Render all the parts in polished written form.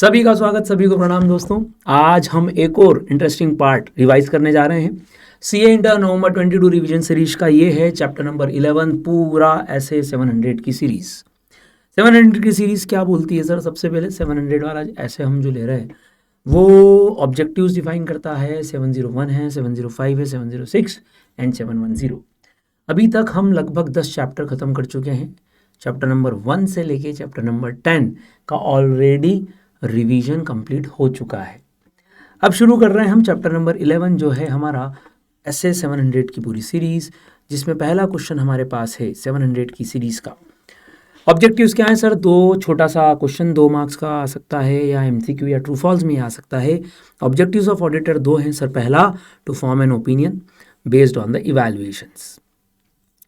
सभी का स्वागत, सभी को प्रणाम दोस्तों। आज हम एक और इंटरेस्टिंग पार्ट रिवाइज करने जा रहे हैं। सीए इंटर नवंबर 22 रिवीजन सीरीज का ये है चैप्टर नंबर 11, पूरा ऐसे 700 की सीरीज। 700 की सीरीज क्या बोलती है सर? सबसे पहले 700 वाला ऐसे हम जो ले रहे हैं वो ऑब्जेक्टिव्स डिफाइन करता है। 701 है, 705 है, 706 एंड 710। अभी तक हम लगभग 10 चैप्टर खत्म कर चुके हैं। चैप्टर नंबर 1 से लेके चैप्टर नंबर 10 का ऑलरेडी रिवीजन कंप्लीट हो चुका है। अब शुरू कर रहे हैं हम चैप्टर नंबर 11 जो है हमारा एसए 700 की पूरी सीरीज, जिसमें पहला क्वेश्चन हमारे पास है 700 की सीरीज का। ऑब्जेक्टिव्स क्या है सर? दो छोटा सा क्वेश्चन 2 मार्क्स का आ सकता है, या एमसीक्यू या ट्रू फॉल्स में आ सकता है। ऑब्जेक्टिव्स ऑफ ऑडिटर दो हैं सर। पहला, to form an opinion based on the evaluations.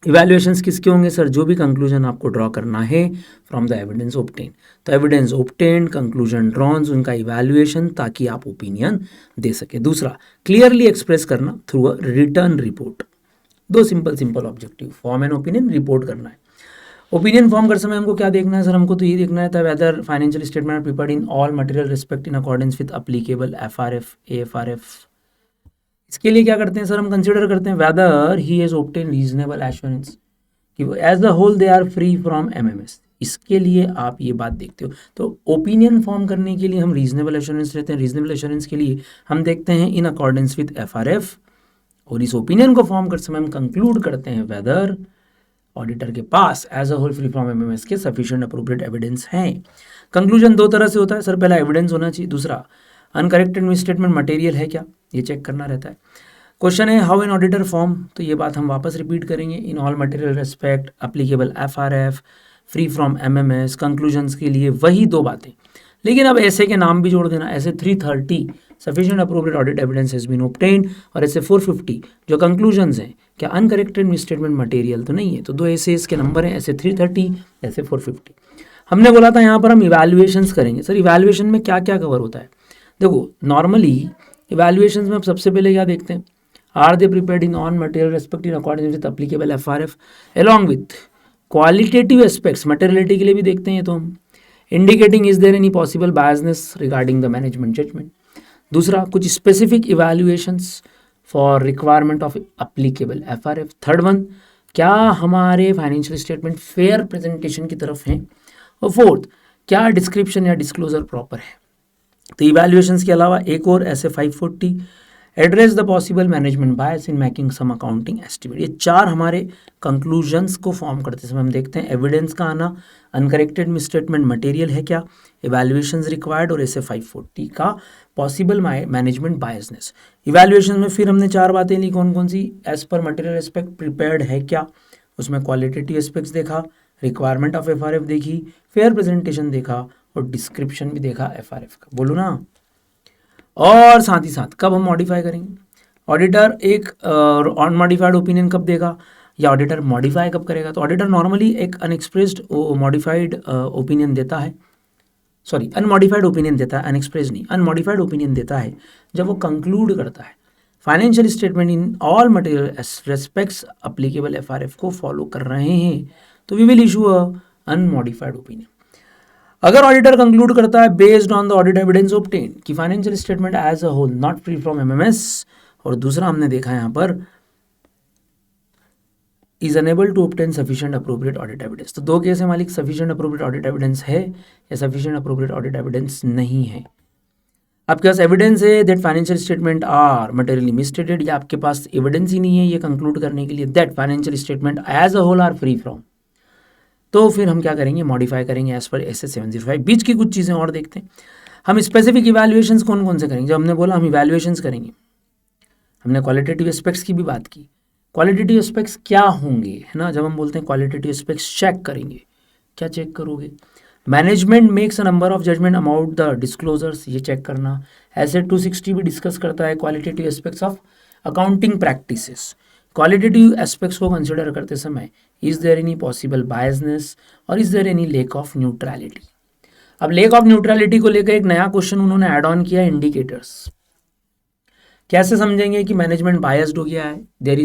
Evaluations किसके होंगे सर? जो भी कंक्लूजन आपको ड्रॉ करना है फ्रॉम द एविडेंस ऑब्टेन। तो एविडेंस ऑब्टेन, कंक्लूजन ड्रॉन्स, उनका इवैल्यूएशन, ताकि आप ओपिनियन दे सके। दूसरा, क्लियरली एक्सप्रेस करना थ्रू अ रिटर्न रिपोर्ट। दो simple objective, form an opinion, report करना है। ओपिनियन फॉर्म कर समय हमको क्या देखना है सर? हमको तो ये देखना है whether financial statement prepared in all material respect in accordance with applicable FRF, AFRF. इसके लिए क्या करते हैं सर? हम कंसिडर करते हैं whether he has obtain reasonable assurance कि as the whole they are free from MMS. इसके लिए आप ये बात देखते हो। तो ओपिनियन फॉर्म करने के लिए हम रीजनेबल एश्योरेंस लेते हैं। रीजनेबल एश्योरेंस के लिए हम देखते हैं इन अकॉर्डेंस विद एफआरएफ, और इस ओपिनियन को फॉर्म करते समय हम कंक्लूड करते हैं वेदर ऑडिटर के पास as a whole free from MMS के सफिशिएंट अप्रोप्रिएट एविडेंस हैं। कंक्लूजन दो तरह से होता है सर। पहला, एविडेंस होना चाहिए। दूसरा, अनकरेक्टेड मिसस्टेटमेंट मटेरियल है क्या, ये चेक करना रहता है। क्वेश्चन है हाउ एन ऑडिटर फॉर्म, तो ये बात हम वापस रिपीट करेंगे। इन all material respect, applicable FRF, free from MMS. Conclusions के लिए वही दो बातें, लेकिन अब ऐसे के नाम भी जोड़ देना। ऐसे 330 sufficient appropriate audit evidence has been obtained, और ऐसे 450 जो कंक्लूजन्स हैं, क्या अनकरेक्टेड मिसस्टेटमेंट मटेरियल तो नहीं है। तो दो ऐसे इसके नंबर हैं, ऐसे 330, ऐसे 450। हमने बोला था यहाँ पर हम इवैल्यूएशंस करेंगे। सर इवैल्यूएशन में क्या क्या कवर होता है? देखो, नॉर्मली इवैल्यूएशंस में अब सबसे पहले क्या देखते हैं? Are they prepared in on material respect in according with applicable FRF along with qualitative aspects. Materiality के लिए भी देखते हैं, तो हम indicating is there any possible biasness regarding the management judgement. दूसरा, कुछ specific evaluations for requirement of applicable FRF. Third one, क्या हमारे फाइनेंशियल स्टेटमेंट फेयर प्रेजेंटेशन की तरफ हैं। और फोर्थ, क्या डिस्क्रिप्शन या डिस्क्लोजर प्रॉपर है। तो इवैल्यूएशंस के अलावा एक और ऐसे 540, address the possible management bias in making some accounting estimate. ये चार हमारे कंक्लूजन्स को फॉर्म करते समय हम देखते हैं एविडेंस का आना, अनकरेक्टेड मिसस्टेटमेंट मटेरियल है क्या, इवैल्यूएशंस रिक्वायर्ड, और ऐसे 540 का पॉसिबल मैनेजमेंट बायसनेस। इवैल्यूएशन में फिर हमने चार बातें ली, कौन कौन सी? As per material aspect prepared है क्या, उसमें क्वालिटेटिव एस्पेक्ट्स देखा, रिक्वायरमेंट ऑफ एफआरएफ देखी, फेयर प्रेजेंटेशन देखा, और डिस्क्रिप्शन भी देखा एफआरएफ का। बोलो ना। और साथ ही साथ कब हम मॉडिफाई करेंगे? ऑडिटर एक अनमॉडिफाइड ओपिनियन कब देगा, या ऑडिटर मॉडिफाई कब करेगा? तो ऑडिटर नॉर्मली एक अनएक्सप्रेस्ड मॉडिफाइड ओपिनियन देता है, सॉरी अनमॉडिफाइड ओपिनियन देता है, अनएक्सप्रेस नहीं, अनमॉडिफाइड ओपिनियन देता है जब वो कंक्लूड करता है financial statement in all material respects applicable FRF को फॉलो कर रहे हैं, तो we will issue a unmodified opinion. अगर ऑडिटर कंक्लूड करता है based on the audit evidence obtain कि financial statement as a whole not free from MMS, और दूसरा हमने देखा यहाँ पर is unable to obtain sufficient appropriate audit evidence. तो दो केस है मालिक, सफिशिएंट अप्रोप्रिएट ऑडिट एविडेंस है या सफिशिएंट अप्रोप्रिएट ऑडिट एविडेंस नहीं है। आपके पास एविडेंस है that financial statement are materially misstated, या आपके पास एविडेंस ही नहीं है ये कंक्लूड करने के लिए that financial statement as a whole are free from, तो फिर हम क्या करेंगे? मॉडिफाई करेंगे एज पर एसए 705। बीच की कुछ चीज़ें और देखते हैं। हम स्पेसिफिक इवैल्यूएशंस कौन कौन से करेंगे? जब हमने बोला हम इवैल्यूएशंस करेंगे, हमने क्वालिटेटिव एस्पेक्ट्स की भी बात की। क्वालिटेटिव एस्पेक्ट्स क्या होंगे, है ना? जब हम बोलते हैं क्वालिटेटिव एस्पेक्ट्स चेक करेंगे, क्या चेक करोगे? Management makes a number of judgment about the disclosures, ये चेक करना। ऐसे 260 भी डिस्कस करता है qualitative aspects of accounting practices. Qualitative aspects को कंसिडर करते समय is there any possible biasness, और is there any lack of neutrality. अब लेक ऑफ न्यूट्रलिटी को लेकर एक नया क्वेश्चन उन्होंने ऐड ऑन किया, इंडिकेटर्स। कैसे समझेंगे कि मैनेजमेंट बायस्ड हो गया है? देयर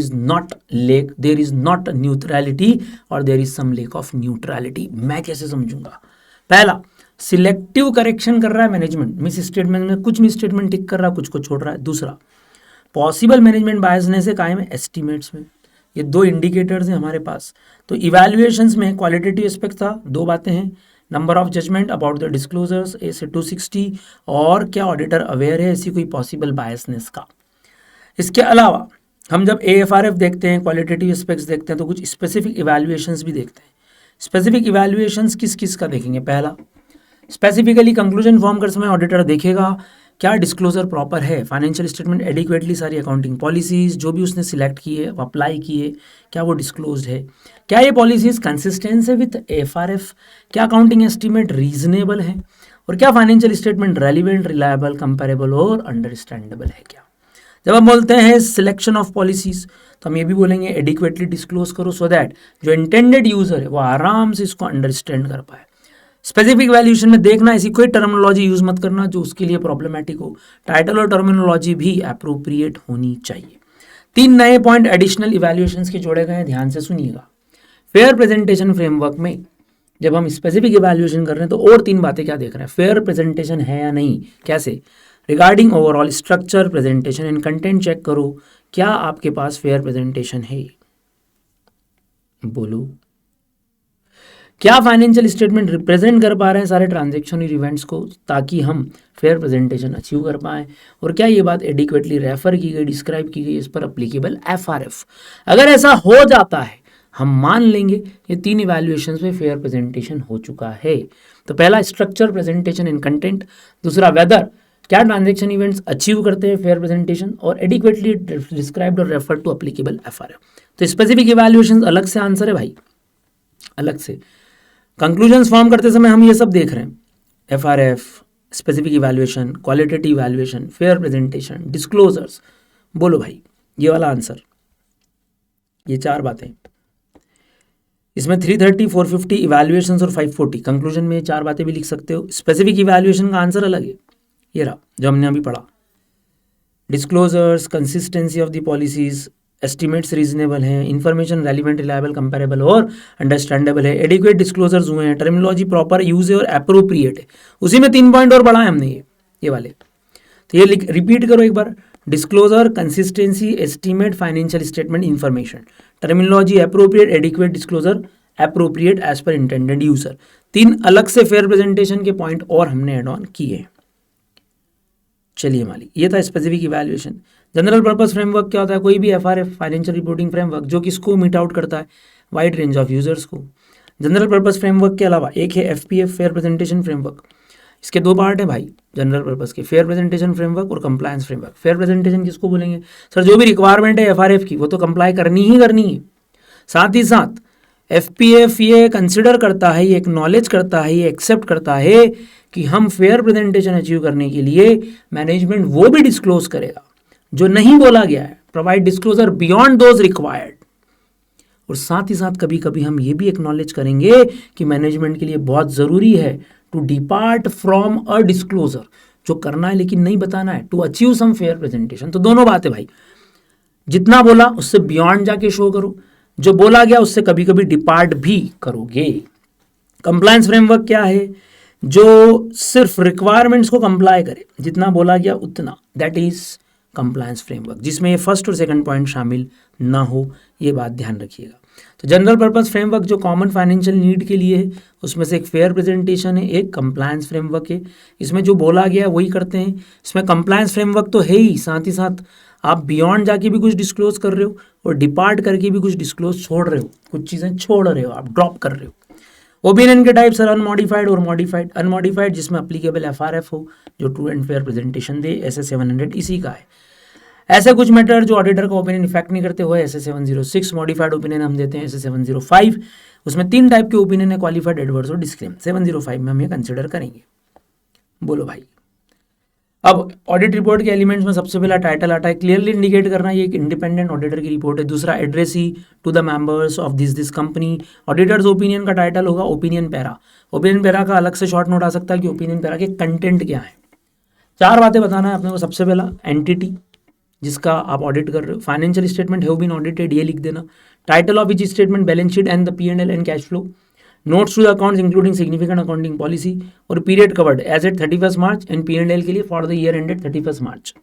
इज नॉट न्यूट्रलिटी, और there is some lack of neutrality. मैं कैसे समझूंगा? पहला, सिलेक्टिव करेक्शन कर रहा है मैनेजमेंट, मिस स्टेटमेंट में कुछ मिस स्टेटमेंट टिक कर रहा है, कुछ को छोड़ रहा है। दूसरा, पॉसिबल मैनेजमेंट बायसनेस है कायम है एस्टिमेट्स में। ये दो इंडिकेटर्स हैं हमारे पास। तो इवैल्यूएशंस में क्वालिटेटिव एस्पेक्ट था, दो बातें हैं, number of judgment about the disclosures A से 260, और क्या ऑडिटर अवेयर है ऐसी कोई पॉसिबल बायसनेस का। इसके अलावा हम जब AFRF देखते हैं, क्वालिटेटिव एस्पेक्ट्स देखते हैं, तो कुछ स्पेसिफिक इवैल्यूएशंस भी देखते हैं। स्पेसिफिक इवैल्यूएशंस किस किस का देखेंगे? पहला, स्पेसिफिकली कंक्लूजन फॉर्म करते समय ऑडिटर देखेगा क्या डिस्क्लोजर प्रॉपर है, फाइनेंशियल स्टेटमेंट एडिक्वेटली, सारी अकाउंटिंग पॉलिसीज जो भी उसने सिलेक्ट की है, अप्लाई की है, क्या वो डिस्क्लोज्ड है, क्या ये पॉलिसीज कंसिस्टेंट है विथ AFRF, क्या अकाउंटिंग एस्टिमेट रीजनेबल है, और क्या financial statement relevant, reliable, comparable और अंडरस्टैंडेबल है क्या। जब हम बोलते हैं सिलेक्शन ऑफ पॉलिसीज, तो हम ये भी बोलेंगे एडिक्वेटली डिस्क्लोज करो सो दैट जो इंटेंडेड यूजर है वो आराम से इसको अंडरस्टैंड कर पाए। स्पेसिफिक वैल्यूएशन में देखना ऐसी कोई टर्मिनोलॉजी यूज मत करना जो उसके लिए प्रॉब्लमेटिक हो। टाइटल और टर्मिनोलॉजी भी अप्रोप्रिएट होनी चाहिए। 3 नए पॉइंट एडिशनल इवैल्यूएशंस के जोड़े गए हैं, ध्यान से सुनिएगा। फेयर प्रेजेंटेशन फ्रेमवर्क में जब हम स्पेसिफिक इवैल्यूएशन कर रहे हैं तो और 3 बातें क्या देख रहे हैं? फेयर प्रेजेंटेशन है या नहीं, कैसे, regarding overall structure presentation and content check करो, क्या आपके पास फेयर प्रेजेंटेशन है। बोलो, क्या फाइनेंशियल स्टेटमेंट रिप्रेजेंट कर पा रहे हैं सारे ट्रांजैक्शन और इवेंट्स को ताकि हम फेयर प्रेजेंटेशन अचीव कर पाएं, और क्या ये बात एडिक्वेटली रेफर की गई, डिस्क्राइब की गई, इस पर अप्लीकेबल FRF। अगर ऐसा हो जाता है हम मान लेंगे ये 3 इवैल्यूएशंस में फेयर प्रेजेंटेशन हो चुका है। तो पहला स्ट्रक्चर, प्रेजेंटेशन एंड कंटेंट, दूसरा वेदर क्या ट्रांजैक्शन इवेंट्स अचीव करते हैं फेयर प्रेजेंटेशन, और एडिक्वेटली डिस्क्राइब्ड और रेफर टू अप्लीकेबल FRF। तो स्पेसिफिक इवैल्यूएशंस अलग से आंसर है भाई, अलग से। कंक्लूजन्स फॉर्म करते समय हम ये सब देख रहे हैं, FRF, specific evaluation, qualitative evaluation, fair presentation, disclosures. बोलो भाई ये वाला आंसर, ये 4 बातें इसमें 330, 450 इवैल्यूएशंस और 540 कंक्लूजन में 4 बातें भी लिख सकते हो। स्पेसिफिक इवैल्यूएशन का आंसर अलग है, ये रहा जो हमने अभी पढ़ा। Disclosures, consistency of the policies, estimates reasonable हैं, इन्फॉर्मेशन रेलिवेंट, रिलायबल, कंपेरेबल और अंडरस्टैंडेबल है, एडिक्वेट डिस्क्लोजर्स हुए हैं, टर्मिनोलॉजी प्रॉपर यूज है और अप्रोप्रिएट है। उसी में 3 पॉइंट और बढ़ाए हमने ये वाले। तो ये रिपीट करो एक बार, disclosure, consistency, estimate, financial statement, information, terminology appropriate, adequate disclosure, appropriate as per intended user. 3 अलग से फेयर प्रेजेंटेशन के पॉइंट और हमने एड ऑन किए। चलिए मालिक, ये था specific evaluation. General purpose framework क्या होता है? कोई भी FRF, फाइनेंशियल रिपोर्टिंग फ्रेमवर्क, जो किसको मीट आउट करता है? वाइड रेंज ऑफ यूजर्स को। जनरल पर्पस फ्रेमवर्क के अलावा एक है FPF, फेयर प्रेजेंटेशन फ्रेमवर्क। इसके 2 पार्ट है भाई जनरल पर्पस के, फेयर प्रेजेंटेशन फ्रेमवर्क और कंप्लायंस फ्रेमवर्क। फेयर प्रेजेंटेशन किसको बोलेंगे? सर जो भी रिक्वायरमेंट है FRF की वो तो कंप्लाई करनी ही करनी है। साथ ही साथ FPF ये कंसिडर करता है, ये एक्नॉलेज करता है, ये एक्सेप्ट करता है कि हम फेयर प्रेजेंटेशन अचीव करने के लिए मैनेजमेंट वो भी डिस्क्लोज करेगा जो नहीं बोला गया है, provide disclosure beyond those required. और साथ ही साथ कभी कभी हम ये भी एक्नॉलेज करेंगे कि मैनेजमेंट के लिए बहुत ज़रूरी है to depart from a disclosure, जो करना है लेकिन नहीं बताना है, to achieve some fair presentation. तो दोनों बातें भाई, जितना बोला उससे बियॉन्ड जाके शो करो, जो बोला गया उससे कभी कभी डिपार्ट भी करोगे। कंप्लायंस फ्रेमवर्क क्या है? जो सिर्फ रिक्वायरमेंट्स को कंप्लाई करे, जितना बोला गया उतना, दैट इज कंप्लायंस फ्रेमवर्क, जिसमें ये फर्स्ट और सेकंड पॉइंट शामिल ना हो, ये बात ध्यान रखिएगा। तो जनरल पर्पस फ्रेमवर्क जो कॉमन फाइनेंशियल नीड के लिए है, उसमें से एक फेयर प्रेजेंटेशन है, एक कंप्लायंस फ्रेमवर्क है। इसमें जो बोला गया है वही करते हैं। इसमें कंप्लायंस फ्रेमवर्क तो है ही, साथ ही साथ आप बियॉन्ड जाके भी कुछ डिस्क्लोज कर रहे हो और डिपार्ट करके भी कुछ डिस्क्लोज छोड़ रहे हो, कुछ चीज़ें छोड़ रहे हो, आप ड्रॉप कर रहे हो। ओपिनियन के टाइप सर अनमॉडिफाइड और मॉडिफाइड। अनमॉडिफाइड जिसमें अप्लीकेबल FRF हो, जो true and fair presentation they, SA 700 इसी का है। ऐसे कुछ मैटर जो ऑडिटर का ओपिनियन इफेक्ट नहीं करते हुए SA 706। मॉडिफाइड ओपिनियन हम देते हैं SA 705। उसमें 3 टाइप के ओपिनियन है, क्वालिफाइड, एडवर्स और डिस्क्लेम। 705 में हम ये कंसिडर करेंगे। बोलो भाई, अब ऑडिट रिपोर्ट के एलिमेंट्स में सबसे पहला टाइटल आता है, क्लियरली इंडिकेट करना ये एक इंडिपेंडेंट ऑडिटर की रिपोर्ट है। दूसरा, addressee to the members of this company. Auditors opinion का टाइटल होगा ओपिनियन पैरा। ओपिनियन पैरा का अलग से शॉर्ट नोट आ सकता है कि ओपिनियन पैरा के कंटेंट क्या है। 4 बातें बताना है अपने को। सबसे पहला, एंटिटी जिसका आप ऑडिट कर रहे हो। Financial statement have been audited, ये लिख देना। Title of each statement, balance sheet and the P&L and cash flow. Notes to the accounts including significant accounting policy और period covered as at 31 March and P&L के लिए for the year ended 31 March.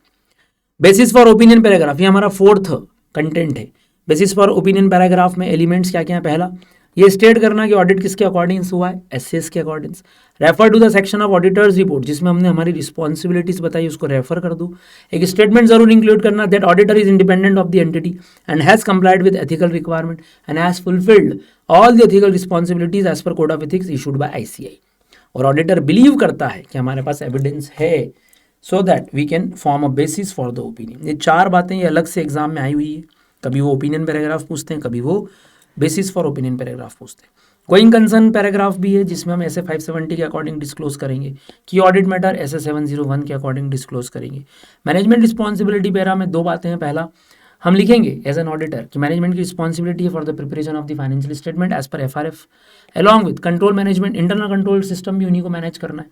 Basis for opinion paragraph, ये हमारा fourth content है। Basis for opinion paragraph में elements क्या क्या है? पहला, ये स्टेट करना कि ऑडिट किसके अकॉर्डिंग्स हुआ है, एसएस के accordings. Refer to the section of auditors report, जिसमें हमने हमारी रिस्पॉन्सिबिलिटीज बताई, उसको रेफर कर दो। एक स्टेटमेंट जरूर इंक्लूड करना that auditor is independent of the entity and has complied with ethical requirement and has fulfilled all the ethical responsibilities as per code of ethics issued by ICI. और auditor believe करता है कि हमारे पास evidence है so that we can form a basis for the opinion. ये चार बातें ये अलग से एग्जाम में आई हुई है, कभी वो ओपिनियन पैराग्राफ पूछते हैं, कभी वो बेसिस फॉर ओपिनियन पैराग्राफ पूछते हैं। गोइंग कंसर्न पैराग्राफ भी है, जिसमें हम ऐसे 570 के अकॉर्डिंग डिस्क्लोज करेंगे कि ऑडिट मैटर ऐसे 701 के अकॉर्डिंग डिस्क्लोज करेंगे। मैनेजमेंट रिस्पॉन्सिबिलिटी पैरा में दो बातें हैं। पहला, हम लिखेंगे एज एन ऑडिटर कि मैनेजमेंट की रिस्पॉन्सिबिलिटी है for the preparation of the financial statement as per FRF along with control management, internal control system भी उन्हीं को मैनेज करना है।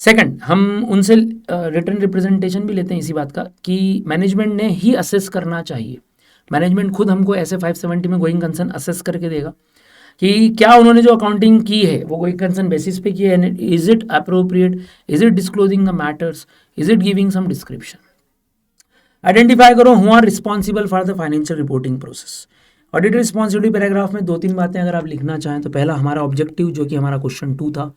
सेकंड, हम उनसे रिटर्न रिप्रेजेंटेशन भी लेते हैं इसी बात का कि मैनेजमेंट ने ही असेस करना चाहिए। मैनेजमेंट खुद हमको ऐसे 570 में गोइंग कंसर्न असेस करके देगा कि क्या उन्होंने जो अकाउंटिंग की है वो गोइंग कंसर्न बेसिस पे की है, is it appropriate, is it disclosing the matters, is it giving some description. Identify करो who are responsible for the financial reporting process. Auditor responsibility paragraph में दो तीन बातें अगर आप लिखना चाहें तो पहला, हमारा ऑब्जेक्टिव जो कि हमारा क्वेश्चन 2 था,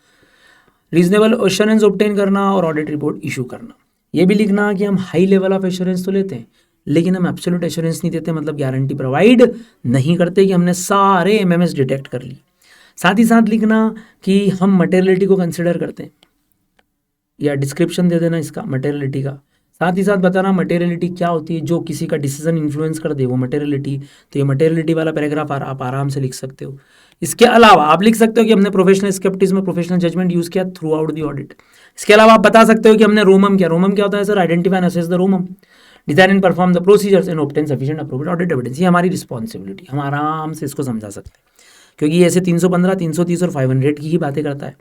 रीजनेबल एश्योरेंस ऑब्टेन करना और ऑडिट रिपोर्ट इशू करना। ये भी लिखना कि हम हाई लेवल ऑफ एश्योरेंस तो लेते हैं लेकिन हम एब्सोल्यूट एश्योरेंस नहीं देते, मतलब गारंटी प्रोवाइड नहीं करते कि हमने सारे एमएमएस डिटेक्ट कर लिए। साथ ही साथ लिखना कि हम मटेरियलिटी को कंसिडर करते हैं, या डिस्क्रिप्शन दे देना इसका मटेरियलिटी का। साथ ही साथ बताना मटेरियलिटी क्या होती है, जो किसी का डिसीजन इन्फ्लुएंस कर दे वो मटेरियलिटी। तो ये मटेरियलिटी वाला पैराग्राफ आप आराम से लिख सकते हो। इसके अलावा आप लिख सकते हो कि हमने professional scepticism, professional judgement use किया थ्रू आउट द ऑडिट। इसके अलावा आप बता सकते हो कि हमने रोमम किया। रोमम क्या होता है sir? Identify and assess the रोमम, design and perform the procedures and obtain sufficient appropriate audit evidence. ये हमारी रिस्पॉन्सिबिलिटी, हम आराम से इसको समझा सकते हैं क्योंकि ये ऐसे 315, 330 और 500 की ही बातें करता है।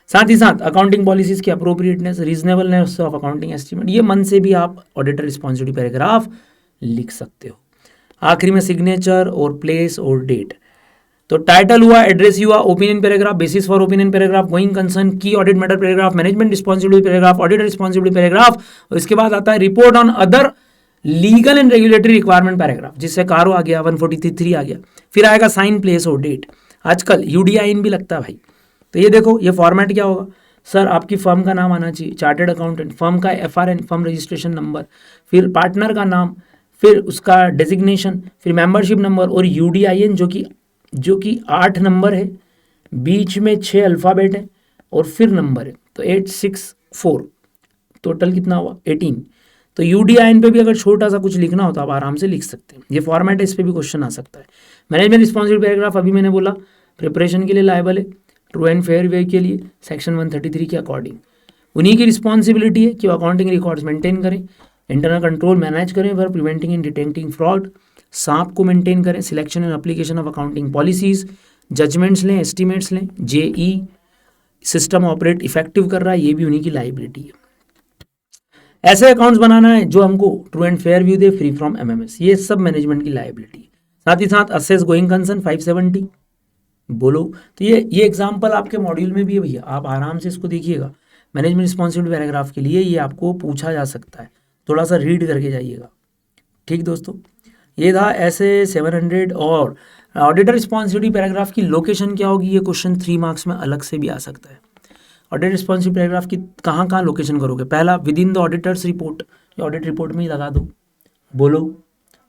साथ ही साथ अकाउंटिंग पॉलिसीज की appropriateness, reasonableness of accounting estimate, ये मन से भी आप ऑडिटर रिस्पॉन्सिबिलिटी पैराग्राफ लिख सकते हो। आखिरी में सिग्नेचर और प्लेस और डेट। तो टाइटल हुआ, एड्रेस हुआ, opinion paragraph, basis for opinion paragraph, going concern, key audit matter paragraph, management responsibility paragraph, auditor responsibility paragraph, और इसके बाद आता है report on other legal and regulatory requirement paragraph, जिससे कारो आ गया, 143 आ गया। फिर आएगा साइन, प्लेस और डेट। आजकल यूडीआईएन भी लगता है भाई। तो ये देखो, ये फॉर्मेट क्या होगा सर? आपकी फर्म का नाम आना चाहिए, चार्टेड अकाउंटेंट, फर्म का एफआरएन, फर्म रजिस्ट्रेशन नंबर, फिर पार्टनर का नाम, फिर उसका डेजिग्नेशन, फिर मेंबरशिप नंबर और यूडीआईएन जो कि 8 नंबर है, बीच में 6 अल्फ़ाबेट है और फिर नंबर है। तो 864 टोटल कितना हुआ? 18। तो यूडीआईएन पे भी अगर छोटा सा कुछ लिखना हो तो आप आराम से लिख सकते हैं। ये फॉर्मेट है, इस पर भी क्वेश्चन आ सकता है। मैनेजमेंट रिस्पॉन्सिबिलिटी पैराग्राफ अभी मैंने बोला प्रिपरेशन के लिए लायबल है, ट्रू एंड फेयर वे के लिए सेक्शन 133 के अकॉर्डिंग उन्हीं की रिस्पॉन्सिबिलिटी है कि वो अकाउंटिंग रिकॉर्ड्स मेंटेन करें, इंटरनल कंट्रोल मैनेज करें for preventing and detecting fraud, सांप को मेंटेन करें, selection and application of accounting policies, judgements लें, एस्टीमेट्स लें, जेई सिस्टम ऑपरेट इफेक्टिव कर रहा है, ये भी उन्हीं की लाइबिलिटी है। ऐसे अकाउंट्स बनाना है जो हमको true and fair view they, free from MMS, ये सब मैनेजमेंट की लाइबिलिटी है। साथ ही साथ असेस गोइंग कंसर्न 570 बोलो। तो ये एग्जाम्पल आपके मॉड्यूल में भी है भैया, आप आराम से इसको देखिएगा। मैनेजमेंट रिस्पॉन्सिबिलिटी पैराग्राफ के लिए ये आपको पूछा जा सकता है, थोड़ा सा रीड करके जाइएगा। ठीक दोस्तों, ये था ऐसे 700। और ऑडिटर रिस्पॉन्सिबिलिटी पैराग्राफ की लोकेशन क्या होगी, ये क्वेश्चन 3 मार्क्स में अलग से भी आ सकता है। ऑडिटर रिस्पॉन्सिबिलिटी पैराग्राफ की कहाँ लोकेशन करोगे? पहला, within the auditor's report, या ऑडिट रिपोर्ट में ही लगा दो, बोलो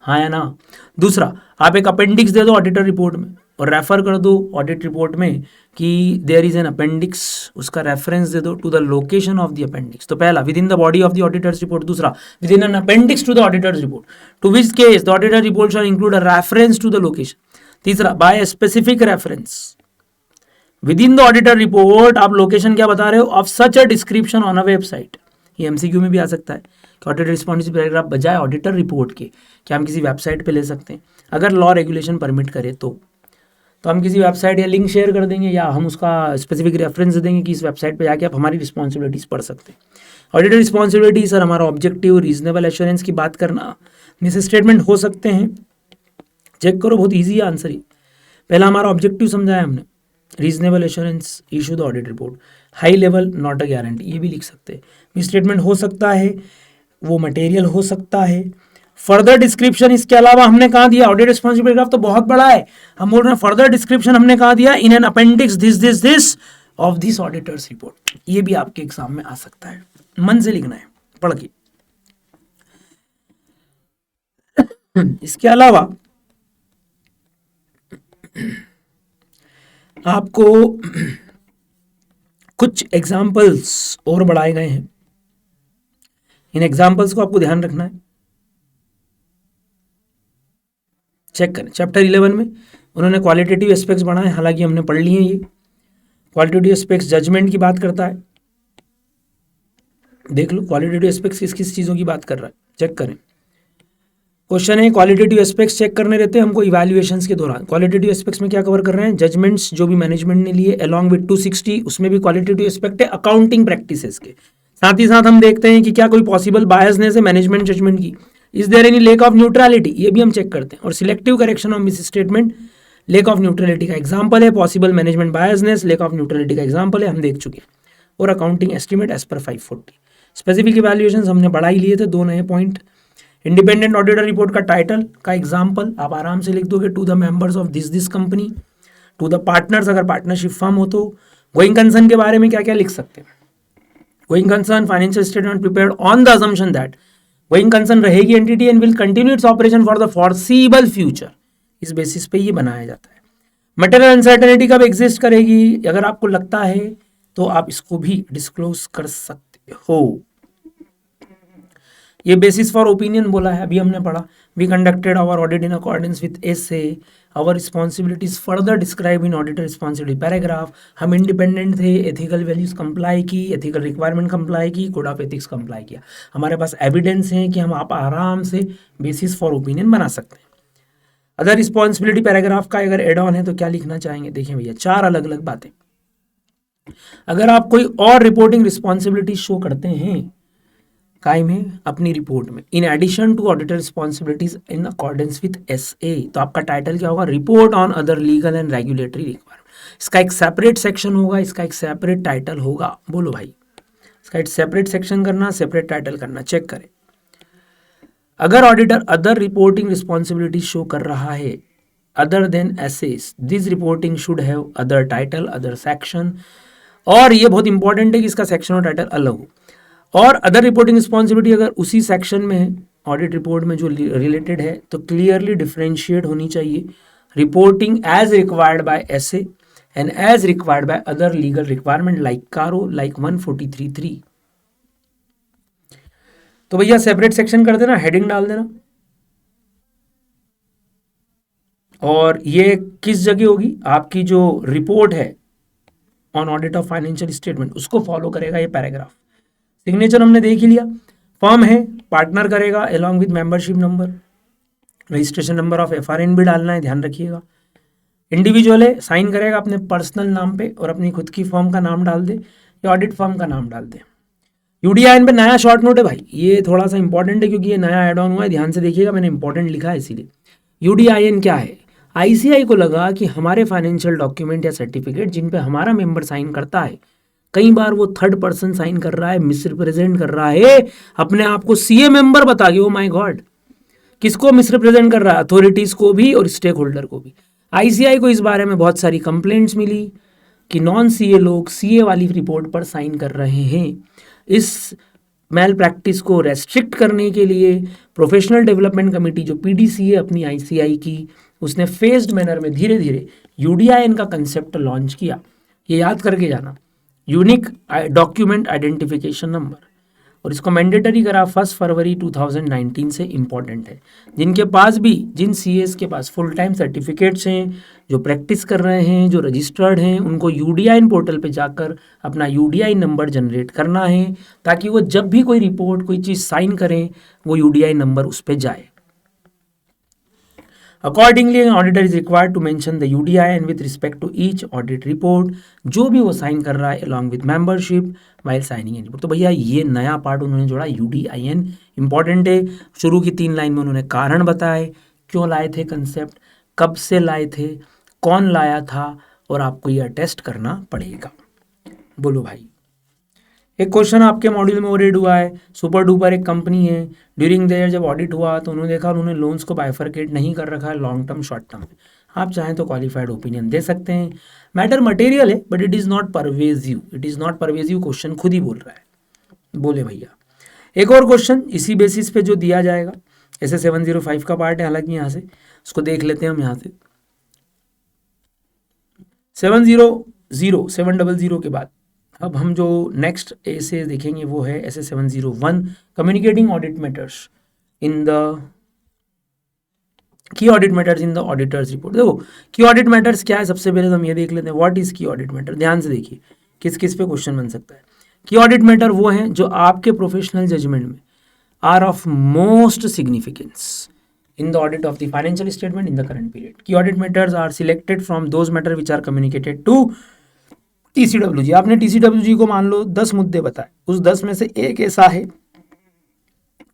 हाँ या ना। दूसरा, आप एक अपेंडिक्स दे दो ऑडिटर रिपोर्ट में और रेफर कर दो ऑडिट रिपोर्ट में कि देयर इज एन अपेंडिक्स, उसका रेफरेंस दे दो to the location of the appendix. तो पहला, within the body of the auditor's report. दूसरा, within an appendix to the auditor's report, to which case the auditor report shall include a reference to the location. तीसरा, by a specific reference within the auditor report, आप location क्या बता रहे हो? Of such a description on a website. ये MCQ में भी आ सकता है कि ऑडिटर रिस्पॉन्सिबिलिटी पैराग्राफ बजाय ऑडिटर रिपोर्ट के क्या हम किसी वेबसाइट पे ले सकते हैं, अगर लॉ रेगुलेशन परमिट करे तो हम किसी वेबसाइट या लिंक शेयर कर देंगे, या हम उसका स्पेसिफिक रेफरेंस दे देंगे कि इस वेबसाइट पे जाके आप हमारी रिस्पॉन्सिबिलिटीज़ पढ़ सकते हैं। ऑडिटर रिस्पॉन्सिबिलिटी सर, हमारा ऑब्जेक्टिव रीजनेबल एश्योरेंस की बात करना, मिस स्टेटमेंट हो सकते हैं, चेक करो, बहुत ईजी है आंसर ही। पहला हमारा ऑब्जेक्टिव समझाया हमने reasonable assurance, issue the audit report, high level, not a guarantee, ये भी लिख सकते हैं। मिसस्टेटमेंट हो सकता है, वो मटेरियल हो सकता है। फर्दर डिस्क्रिप्शन, इसके अलावा हमने कहा दिया, ऑडिट रिस्पॉन्सिबिलिटी पैराग्राफ तो बहुत बड़ा है, हम बोल रहे हैं फर्दर डिस्क्रिप्शन हमने कहा दिया इन an appendix this of this auditors report. ये भी आपके एग्जाम में आ सकता है, मन से लिखना है, पढ़ के। इसके अलावा आपको कुछ एग्जाम्पल्स और बढ़ाए गए हैं, इन एग्जाम्पल्स को आपको ध्यान रखना है। चेक करें, चैप्टर 11 में उन्होंने क्वालिटेटिव एस्पेक्ट्स बढ़ाए, हालांकि हमने पढ़ लिए ये। क्वालिटेटिव एस्पेक्ट्स जजमेंट की बात करता है, देख लो क्वालिटेटिव एस्पेक्ट्स किस किस चीज़ों की बात कर रहा है, चेक करें। क्वेश्चन है क्वालिटेटिव एस्पेक्ट्स चेक करने रहते हैं हमको इवैल्यूएशंस के दौरान। क्वालिटेटिव एस्पेक्ट्स में क्या कवर कर रहे हैं, जजमेंट्स जो भी मैनेजमेंट ने लिए अलॉन्ग विद 260, उसमें भी क्वालिटेटिव एस्पेक्ट है अकाउंटिंग प्रैक्टिसेस के। साथ ही साथ हम देखते हैं कि क्या कोई पॉसिबल बायसनेस है मैनेजमेंट जजमेंट की, is there any lack of neutrality, ये भी हम चेक करते हैं। और selective correction of misstatement lack of neutrality का एग्जाम्पल है, possible management biasness lack of neutrality का एग्जाम्पल है, हम देख चुके हैं। और accounting estimate as per 540। Specific evaluations हमने बढ़ा ही लिए थे, 2 नए पॉइंट। इंडिपेंडेंट ऑडिटर रिपोर्ट का टाइटल का एग्जाम्पल आप आराम से लिख दोगे, to the members of this company, to the partners अगर पार्टनरशिप फर्म हो तो। गोइंग कंसर्न के बारे में क्या क्या लिख सकते हैं, going concern financial statement prepared on the assumption that going concern रहेगी entity and will continue its operation for the foreseeable future, इस बेसिस पे ये बनाया जाता है। मटेरियल अनसर्टेनिटी कब एग्जिस्ट करेगी, अगर आपको लगता है तो आप इसको भी डिस्क्लोज कर सकते हो। ये बेसिस फॉर ओपिनियन बोला है, अभी हमने पढ़ा। We conducted our audit in accordance with SA, our responsibilities further describe in auditor responsibility paragraph. हम इंडिपेंडेंट थे, एथिकल वैल्यूज कंप्लाई की, एथिकल रिक्वायरमेंट कंप्लाई की, कोड ऑफ एथिक्स कंप्लाई किया। हमारे पास एविडेंस है कि हम आप आराम से बेसिस फॉर ओपिनियन बना सकते हैं। अदर रिस्पॉन्सिबिलिटी पैराग्राफ का अगर एड ऑन है तो क्या लिखना चाहेंगे, देखिए भैया 4 अलग अलग बातें। अगर आप कोई और रिपोर्टिंग रिस्पॉन्सिबिलिटी शो करते हैं कायम है अपनी रिपोर्ट में, in addition to auditor responsibilities in accordance with SA, तो आपका टाइटल क्या होगा, report on other legal and regulatory requirement. इसका एक सेपरेट सेक्शन होगा, इसका एक सेपरेट टाइटल होगा, बोलो भाई। इसका एक सेपरेट सेक्शन करना, सेपरेट टाइटल करना, चेक करें। अगर auditor other reporting responsibility show कर रहा है other than SAs, this reporting should have other title, other section. और ये बहुत इंपॉर्टेंट है कि इसका सेक्शन और टाइटल अलग हो। और अदर रिपोर्टिंग रिस्पॉन्सिबिलिटी अगर उसी सेक्शन में है ऑडिट रिपोर्ट में जो रिलेटेड है तो क्लियरली डिफरेंशिएट होनी चाहिए, reporting as required by SA and as required by other legal requirement like CARO, like 143(3). तो भैया सेपरेट सेक्शन कर देना, हेडिंग डाल देना। और ये किस जगह होगी, आपकी जो रिपोर्ट है on audit of financial statement उसको फॉलो करेगा ये पैराग्राफ। सिग्नेचर हमने देख ही लिया, फर्म है पार्टनर करेगा along with membership number, registration number of FRN भी डालना है, ध्यान रखिएगा। इंडिविजुअल है, साइन करेगा अपने पर्सनल नाम पे और अपनी खुद की फर्म का नाम डाल दे या ऑडिट फर्म का नाम डाल दे। यूडीआईएन पे नया शॉर्ट नोट है भाई, ये थोड़ा सा इंपॉर्टेंट है क्योंकि ये नया एड ऑन हुआ है, ध्यान से देखिएगा, मैंने इंपॉर्टेंट लिखा है इसीलिए। यूडीआईएन क्या है, आईसीआई को लगा कि हमारे फाइनेंशियल डॉक्यूमेंट या सर्टिफिकेट जिन पे हमारा मेंबर साइन करता है, कई बार वो थर्ड पर्सन साइन कर रहा है, मिसरिप्रेजेंट कर रहा है अपने आप को, सीए मेंबर बता के, ओ माय गॉड, किसको मिसरिप्रेजेंट कर रहा है, अथॉरिटीज को भी और स्टेक होल्डर को भी। आईसीआई को इस बारे में बहुत सारी कंप्लेंट्स मिली कि नॉन सीए लोग सीए वाली रिपोर्ट पर साइन कर रहे हैं। इस मेल प्रैक्टिस को रेस्ट्रिक्ट करने के लिए प्रोफेशनल डेवलपमेंट कमेटी जो पीडीसी है अपनी आईसीआई की, उसने फेज्ड मैनर में धीरे धीरे यूडीआईएन का कंसेप्ट लॉन्च किया। ये याद करके जाना, यूनिक डॉक्यूमेंट आइडेंटिफिकेशन नंबर, और इसको मैंडेटरी करा 1 फरवरी 2019 से। इम्पॉर्टेंट है, जिनके पास भी, जिन सीएस के पास फुल टाइम सर्टिफिकेट्स हैं, जो प्रैक्टिस कर रहे हैं, जो रजिस्टर्ड हैं, उनको यूडीआईएन पोर्टल पे जाकर अपना यूडीआई नंबर जनरेट करना है ताकि वो जब भी कोई रिपोर्ट, कोई चीज़ साइन करें वो यूडीआई नंबर उस पर जाए। Accordingly, an auditor is required to mention the UDIN with respect to each audit report, जो भी वो साइन कर रहा है along with membership while signing any report। तो भैया ये नया पार्ट उन्होंने जोड़ा, UDIN इंपॉर्टेंट है। शुरू की 3 लाइन में उन्होंने कारण बताए, क्यों लाए थे कंसेप्ट, कब से लाए थे, कौन लाया था, और आपको ये टेस्ट करना पड़ेगा। बोलो भाई। एक क्वेश्चन आपके मॉड्यूल में ओरेड हुआ है, सुपर डुपर एक कंपनी है, ड्यूरिंग द ईयर जब ऑडिट हुआ तो उन्होंने देखा उन्होंने लोन्स को बाइफरकेट नहीं कर रखा है लॉन्ग टर्म शॉर्ट टर्म में। आप चाहें तो क्वालिफाइड ओपिनियन दे सकते हैं। मैटर मटेरियल है but it is not pervasive, it is not pervasive, question खुद ही बोल रहा है। बोले भैया। एक और क्वेश्चन इसी बेसिस पे जो दिया जाएगा, ऐसे 705 का पार्ट है, हालांकि यहाँ से उसको देख लेते हैं हम। यहाँ से 700 के बाद अब हम जो नेक्स्ट ऐसे देखेंगे वो है ऐसे 701 communicating audit matters in the key audit matters in the auditor's report. देखो की ऑडिट मैटर्स क्या है, सबसे पहले तो हम ये देख लेते हैं व्हाट इज की ऑडिट मैटर। ध्यान से देखिए किस किस पे क्वेश्चन बन सकता है। की ऑडिट मैटर वो हैं जो आपके प्रोफेशनल जजमेंट में are of most significance in the audit of the financial statement in the current period. Key audit matters are selected from those matters which are communicated to TCWG। आपने TCWG को मान लो 10 मुद्दे बताए, उस 10 में से एक ऐसा है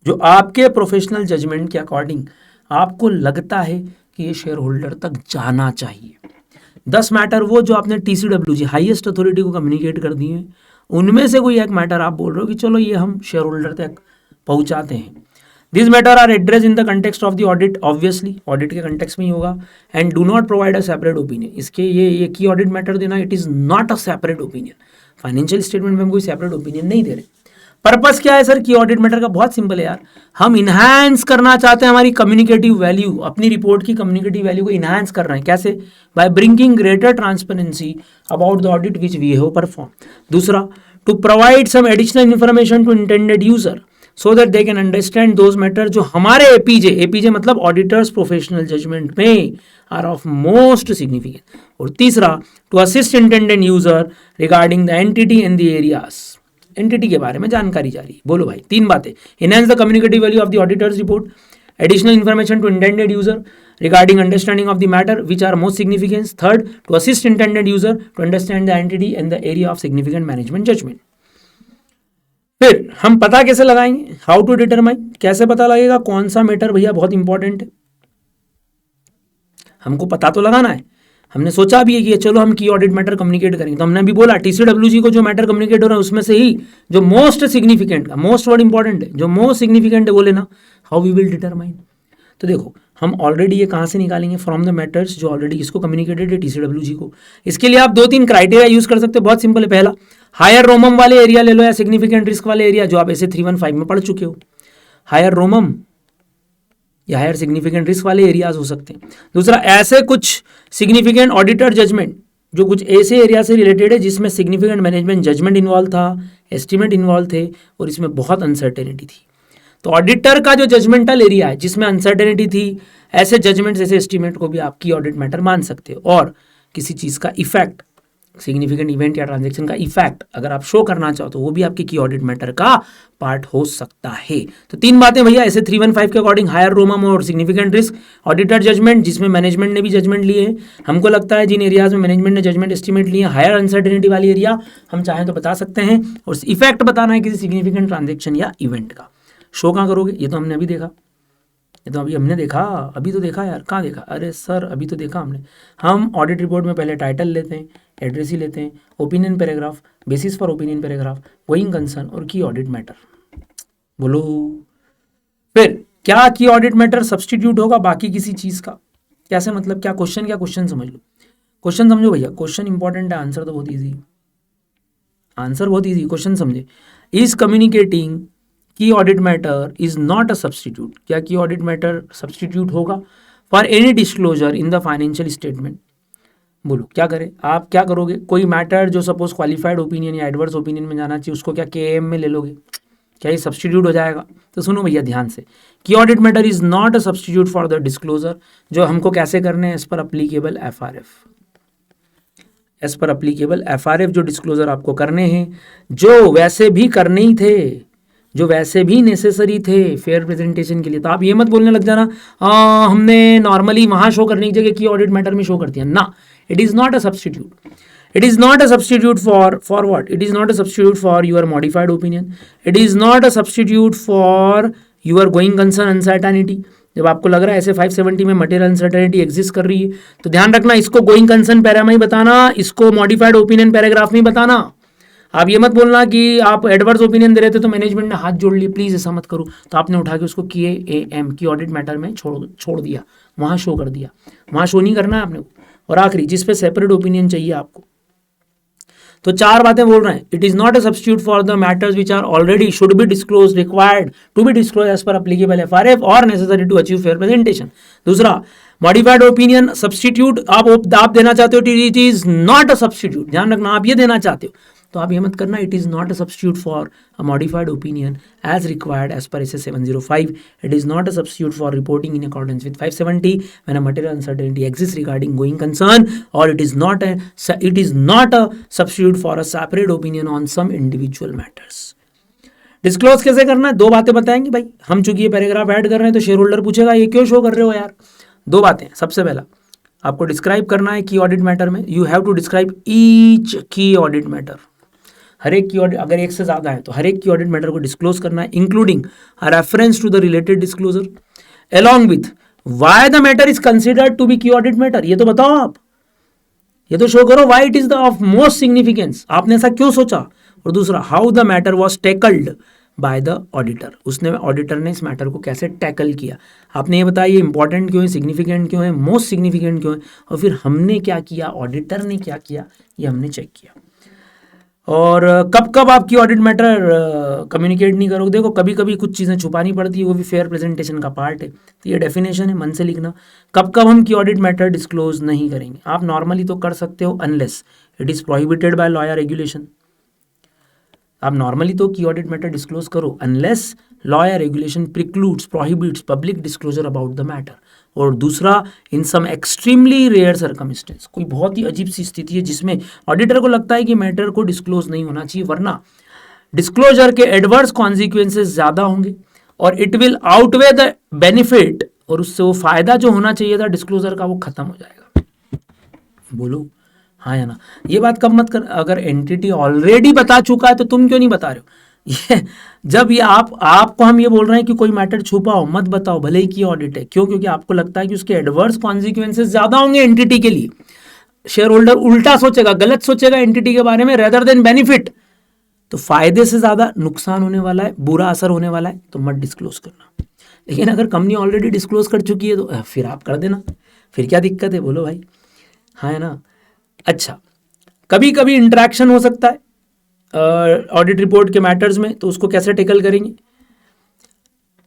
जो आपके प्रोफेशनल जजमेंट के अकॉर्डिंग आपको लगता है कि ये शेयर होल्डर तक जाना चाहिए। 10 मैटर वो जो आपने TCWG हाईएस्ट अथॉरिटी को कम्युनिकेट कर दिए हैं, उनमें से कोई एक मैटर आप बोल रहे हो कि चलो ये हम शेयर होल्डर तक पहुंचाते हैं। This matter are address in the context of the audit, obviously audit के कंटेक्स्ट में ही होगा, and do not provide a separate opinion. इसके ये की ऑडिट मैटर देना, it is not a separate opinion. Financial statement में हम कोई सेपरेट ओपिनियन नहीं दे रहे। पर्पस क्या है सर की ऑडिट मैटर का? बहुत सिंपल है यार, हम इनहैंस करना चाहते हैं हमारी कम्युनिकेटिव वैल्यू, अपनी रिपोर्ट की कम्युनिकेटिव वैल्यू को इनहैंस कर रहे हैं। कैसे? By bringing greater transparency about the audit which we have perform. दूसरा, to provide some additional information to intended user so that they can understand those matter जो हमारे एपीजे मतलब ऑडिटर्स प्रोफेशनल जजमेंट में are of most significant. और तीसरा, to assist intended user regarding the entity and the areas, entity के बारे में जानकारी जारी। बोलो भाई, 3 बातें। Enhance the communicative value of the auditor's report, additional information to intended user regarding understanding of the matter which are most significant. Third, to assist intended user to understand the entity and the area of significant management judgment. फिर हम पता कैसे लगाएंगे? How to determine, कैसे पता लगेगा कौन सा मैटर भैया बहुत इंपॉर्टेंट है? हमको पता तो लगाना है। हमने सोचा भी है कि चलो हम की ऑडिट मैटर कम्युनिकेट करेंगे, तो हमने अभी बोला TCWG को जो मैटर कम्युनिकेट हो रहा है उसमें से ही जो मोस्ट सिग्निफिकेंट का, मोस्ट वर्ड इंपॉर्टेंट है, जो मोस्ट सिग्निफिकेंट है वो लेना। How we will determine? तो देखो हम ऑलरेडी ये कहाँ से निकालेंगे? फ्रॉम द मैटर्स जो ऑलरेडी किसको कम्युनिकेटेड है? TCWG को। इसके लिए आप 2-3 क्राइटेरिया यूज कर सकते हो, बहुत सिंपल है। पहला, हायर रोमम वाले एरिया ले लो या सिग्निफिकेंट रिस्क वाले एरिया जो आप ऐसे 315 में पढ़ चुके हो। हायर रोमम या हायर सिग्निफिकेंट रिस्क वाले एरियाज हो सकते हैं। दूसरा, ऐसे कुछ सिग्निफिकेंट ऑडिटर जजमेंट जो कुछ ऐसे एरिया से रिलेटेड है जिसमें सिग्निफिकेंट मैनेजमेंट जजमेंट इन्वॉल्व था, एस्टिमेट इन्वॉल्व थे और इसमें बहुत अनसर्टेनिटी थी। तो ऑडिटर का जो जजमेंटल एरिया है जिसमें अनसर्टेनिटी थी, ऐसे जजमेंट ऐसे एस्टिमेट को भी आप की ऑडिट मैटर मान सकते हो। और किसी चीज़ का इफेक्ट, सिग्निफिकेंट इवेंट या ट्रांजैक्शन का इफेक्ट अगर आप शो करना चाहो तो वो भी आपकी की ऑडिट मैटर का पार्ट हो सकता है। तो 3 बातें भैया ऐसे 315 के अकॉर्डिंग, हायर रोमम और सिग्निफिकेंट रिस्क, ऑडिटर जजमेंट जिसमें मैनेजमेंट ने भी जजमेंट लिए हैं। हमको लगता है जिन एरियाज में मैनेजमेंट ने जजमेंट एस्टिमेट लिए, हायर अनसर्टेनिटी वाली एरिया हम चाहें तो बता सकते हैं। और इफेक्ट बताना है किसी सिग्निफिकेंट ट्रांजेक्शन या इवेंट का। शो कहाँ करोगे? ये तो हमने अभी देखा, ये तो अभी हमने देखा, अभी तो देखा यार। कहाँ देखा? अरे सर अभी तो देखा हमने। हम ऑडिट रिपोर्ट में पहले टाइटल लेते हैं, एड्रेस ही लेते हैं, opinion paragraph, basis for opinion paragraph, going concern और की ऑडिट मैटर। बोलो फिर क्या की ऑडिट मैटर सब्सटीट्यूट होगा बाकी किसी चीज़ का? कैसे मतलब? क्या क्वेश्चन समझ लो। क्वेश्चन समझो भैया, क्वेश्चन इंपॉर्टेंट है, आंसर तो बहुत ईजी, आंसर बहुत ईजी। क्वेश्चन समझे, इज कम्युनिकेटिंग की audit matter is not a substitute. क्या की ऑडिट मैटर सब्सटीट्यूट होगा for any disclosure in the financial statement? बोलो क्या करें? आप क्या करोगे? कोई मैटर जो सपोज क्वालिफाइड ओपिनियन या एडवर्स ओपिनियन में जाना चाहिए, उसको क्या KM में ले लोगे? क्या ये सब्सटीट्यूट हो जाएगा? तो सुनो भैया ध्यान से, key audit matter is not a substitute for the disclosure. जो हमको कैसे करने हैं? As per applicable FRF, as per applicable FRF जो डिस्क्लोजर आपको करने हैं, जो वैसे भी करने ही थे, जो वैसे भी नेसेसरी थे फेयर प्रेजेंटेशन के लिए। तो आप ये मत बोलने लग जाना हमने नॉर्मली वहाँ शो करने की जगह की ऑडिट मैटर में शो कर दिया ना। It is not a substitute. It is not a substitute for what? It is not a substitute for your modified opinion. It is not a substitute for your going concern uncertainty. जब आपको लग रहा है ऐसे 570 में material uncertainty exist कर रही है, तो ध्यान रखना इसको गोइंग कंसर्न पैरा में ही बताना, इसको मॉडिफाइड ओपिनियन पैराग्राफ में ही बताना। आप ये मत बोलना कि आप एडवर्स ओपिनियन दे रहे थे तो मैनेजमेंट ने हाथ जोड़ लिए, प्लीज ऐसा मत करो, तो आपने उठा के उसको KAM की ऑडिट मैटर में छोड़ दिया, वहां शो कर दिया, वहां शो नहीं करना है आपने। और आखिरी जिस पे सेपरेट ओपिनियन चाहिए आपको, तो 4 बातें बोल रहे हैं। It is not a substitute for the matters which are already should be disclose, required to be disclose as per applicable FRF और necessary to achieve fair presentation. दूसरा, मॉडिफाइड ओपिनियन सब्स्टिट्यूट आप देना चाहते हो, it is not a substitute, ध्यान रखना आप ये देना चाहते हो, तो आप ये मत करना it is not a substitute for a modified opinion as required as per SS 705। It is not a substitute for reporting in accordance with 570 when a material uncertainty exists regarding going concern, or it is not a substitute for a separate opinion on some individual matters. Disclose कैसे करना है, 2 बातें बताएंगे भाई। हम चूंकि ये paragraph add कर रहे हैं तो शेयर होल्डर पूछेगा ये क्यों शो कर रहे हो यार। 2 बातें, सबसे पहला आपको डिस्क्राइब करना है की ऑडिट मैटर में, you have to describe each key audit matter. हर एक की ऑडिट, अगर एक से ज्यादा है तो हर एक की ऑडिट मैटर को डिस्क्लोज करना है, including reference to the related disclosure along with why the matter is considered to be key audit matter। ये तो बताओ आप, ये तो शो करो why it is the of most significance, आपने ऐसा क्यों सोचा। और दूसरा, how the matter was tackled by the auditor, उसने ऑडिटर ने इस मैटर को कैसे टैकल किया। आपने ये बताया ये इंपॉर्टेंट क्यों है, सिग्निफिकेंट क्यों है, मोस्ट सिग्निफिकेंट क्यों है, और फिर हमने क्या किया, ऑडिटर ने क्या किया, ये हमने चेक किया। और कब कब आपकी ऑडिट मैटर कम्युनिकेट नहीं करोगे, देखो कभी कभी कुछ चीज़ें छुपानी पड़ती है, वो भी फेयर प्रेजेंटेशन का पार्ट है, तो ये डेफिनेशन है, मन से लिखना। कब कब हम की ऑडिट मैटर डिस्क्लोज नहीं करेंगे, आप नॉर्मली तो कर सकते हो unless it is prohibited by law या रेगुलेशन। आप नॉर्मली तो की ऑडिट मैटर डिस्क्लोज करो अनलेस लॉ या regulation precludes, prohibits public disclosure about the matter. और दूसरा, in some extremely rare circumstance, कोई बहुत ही अजीब सी स्थिति है जिसमें ऑडिटर को लगता है कि मैटर को डिस्क्लोज नहीं होना चाहिए, वरना डिस्क्लोजर के एडवर्स कॉन्सिक्वेंसेस ज्यादा होंगे और it will outweigh the benefit, और उससे वो फायदा जो होना चाहिए था डिस्क्लोजर का वो खत्म हो जाएगा। बोलो हाँ या ना। ये बात कब मत कर, अगर एंटिटी ऑलरेडी बता चुका है तो तुम क्यों नहीं बता रहे हो। ये जब ये आपको हम ये बोल रहे हैं कि कोई मैटर छुपाओ मत बताओ, भले ही की ऑडिट है, क्यों, क्योंकि आपको लगता है कि उसके एडवर्स कॉन्सिक्वेंसेस ज्यादा होंगे एंटिटी के लिए। शेयर होल्डर उल्टा सोचेगा, गलत सोचेगा एंटिटी के बारे में रेदर देन बेनिफिट, तो फायदे से ज्यादा नुकसान होने वाला है, बुरा असर होने वाला है, तो मत डिस्क्लोज करना। लेकिन अगर कंपनी ऑलरेडी डिस्क्लोज कर चुकी है तो फिर आप कर देना, फिर क्या दिक्कत है, बोलो भाई हाँ है ना। अच्छा, कभी कभी इंटरेक्शन हो सकता है ऑडिट रिपोर्ट के मैटर्स में, तो उसको कैसे टेकल करेंगे।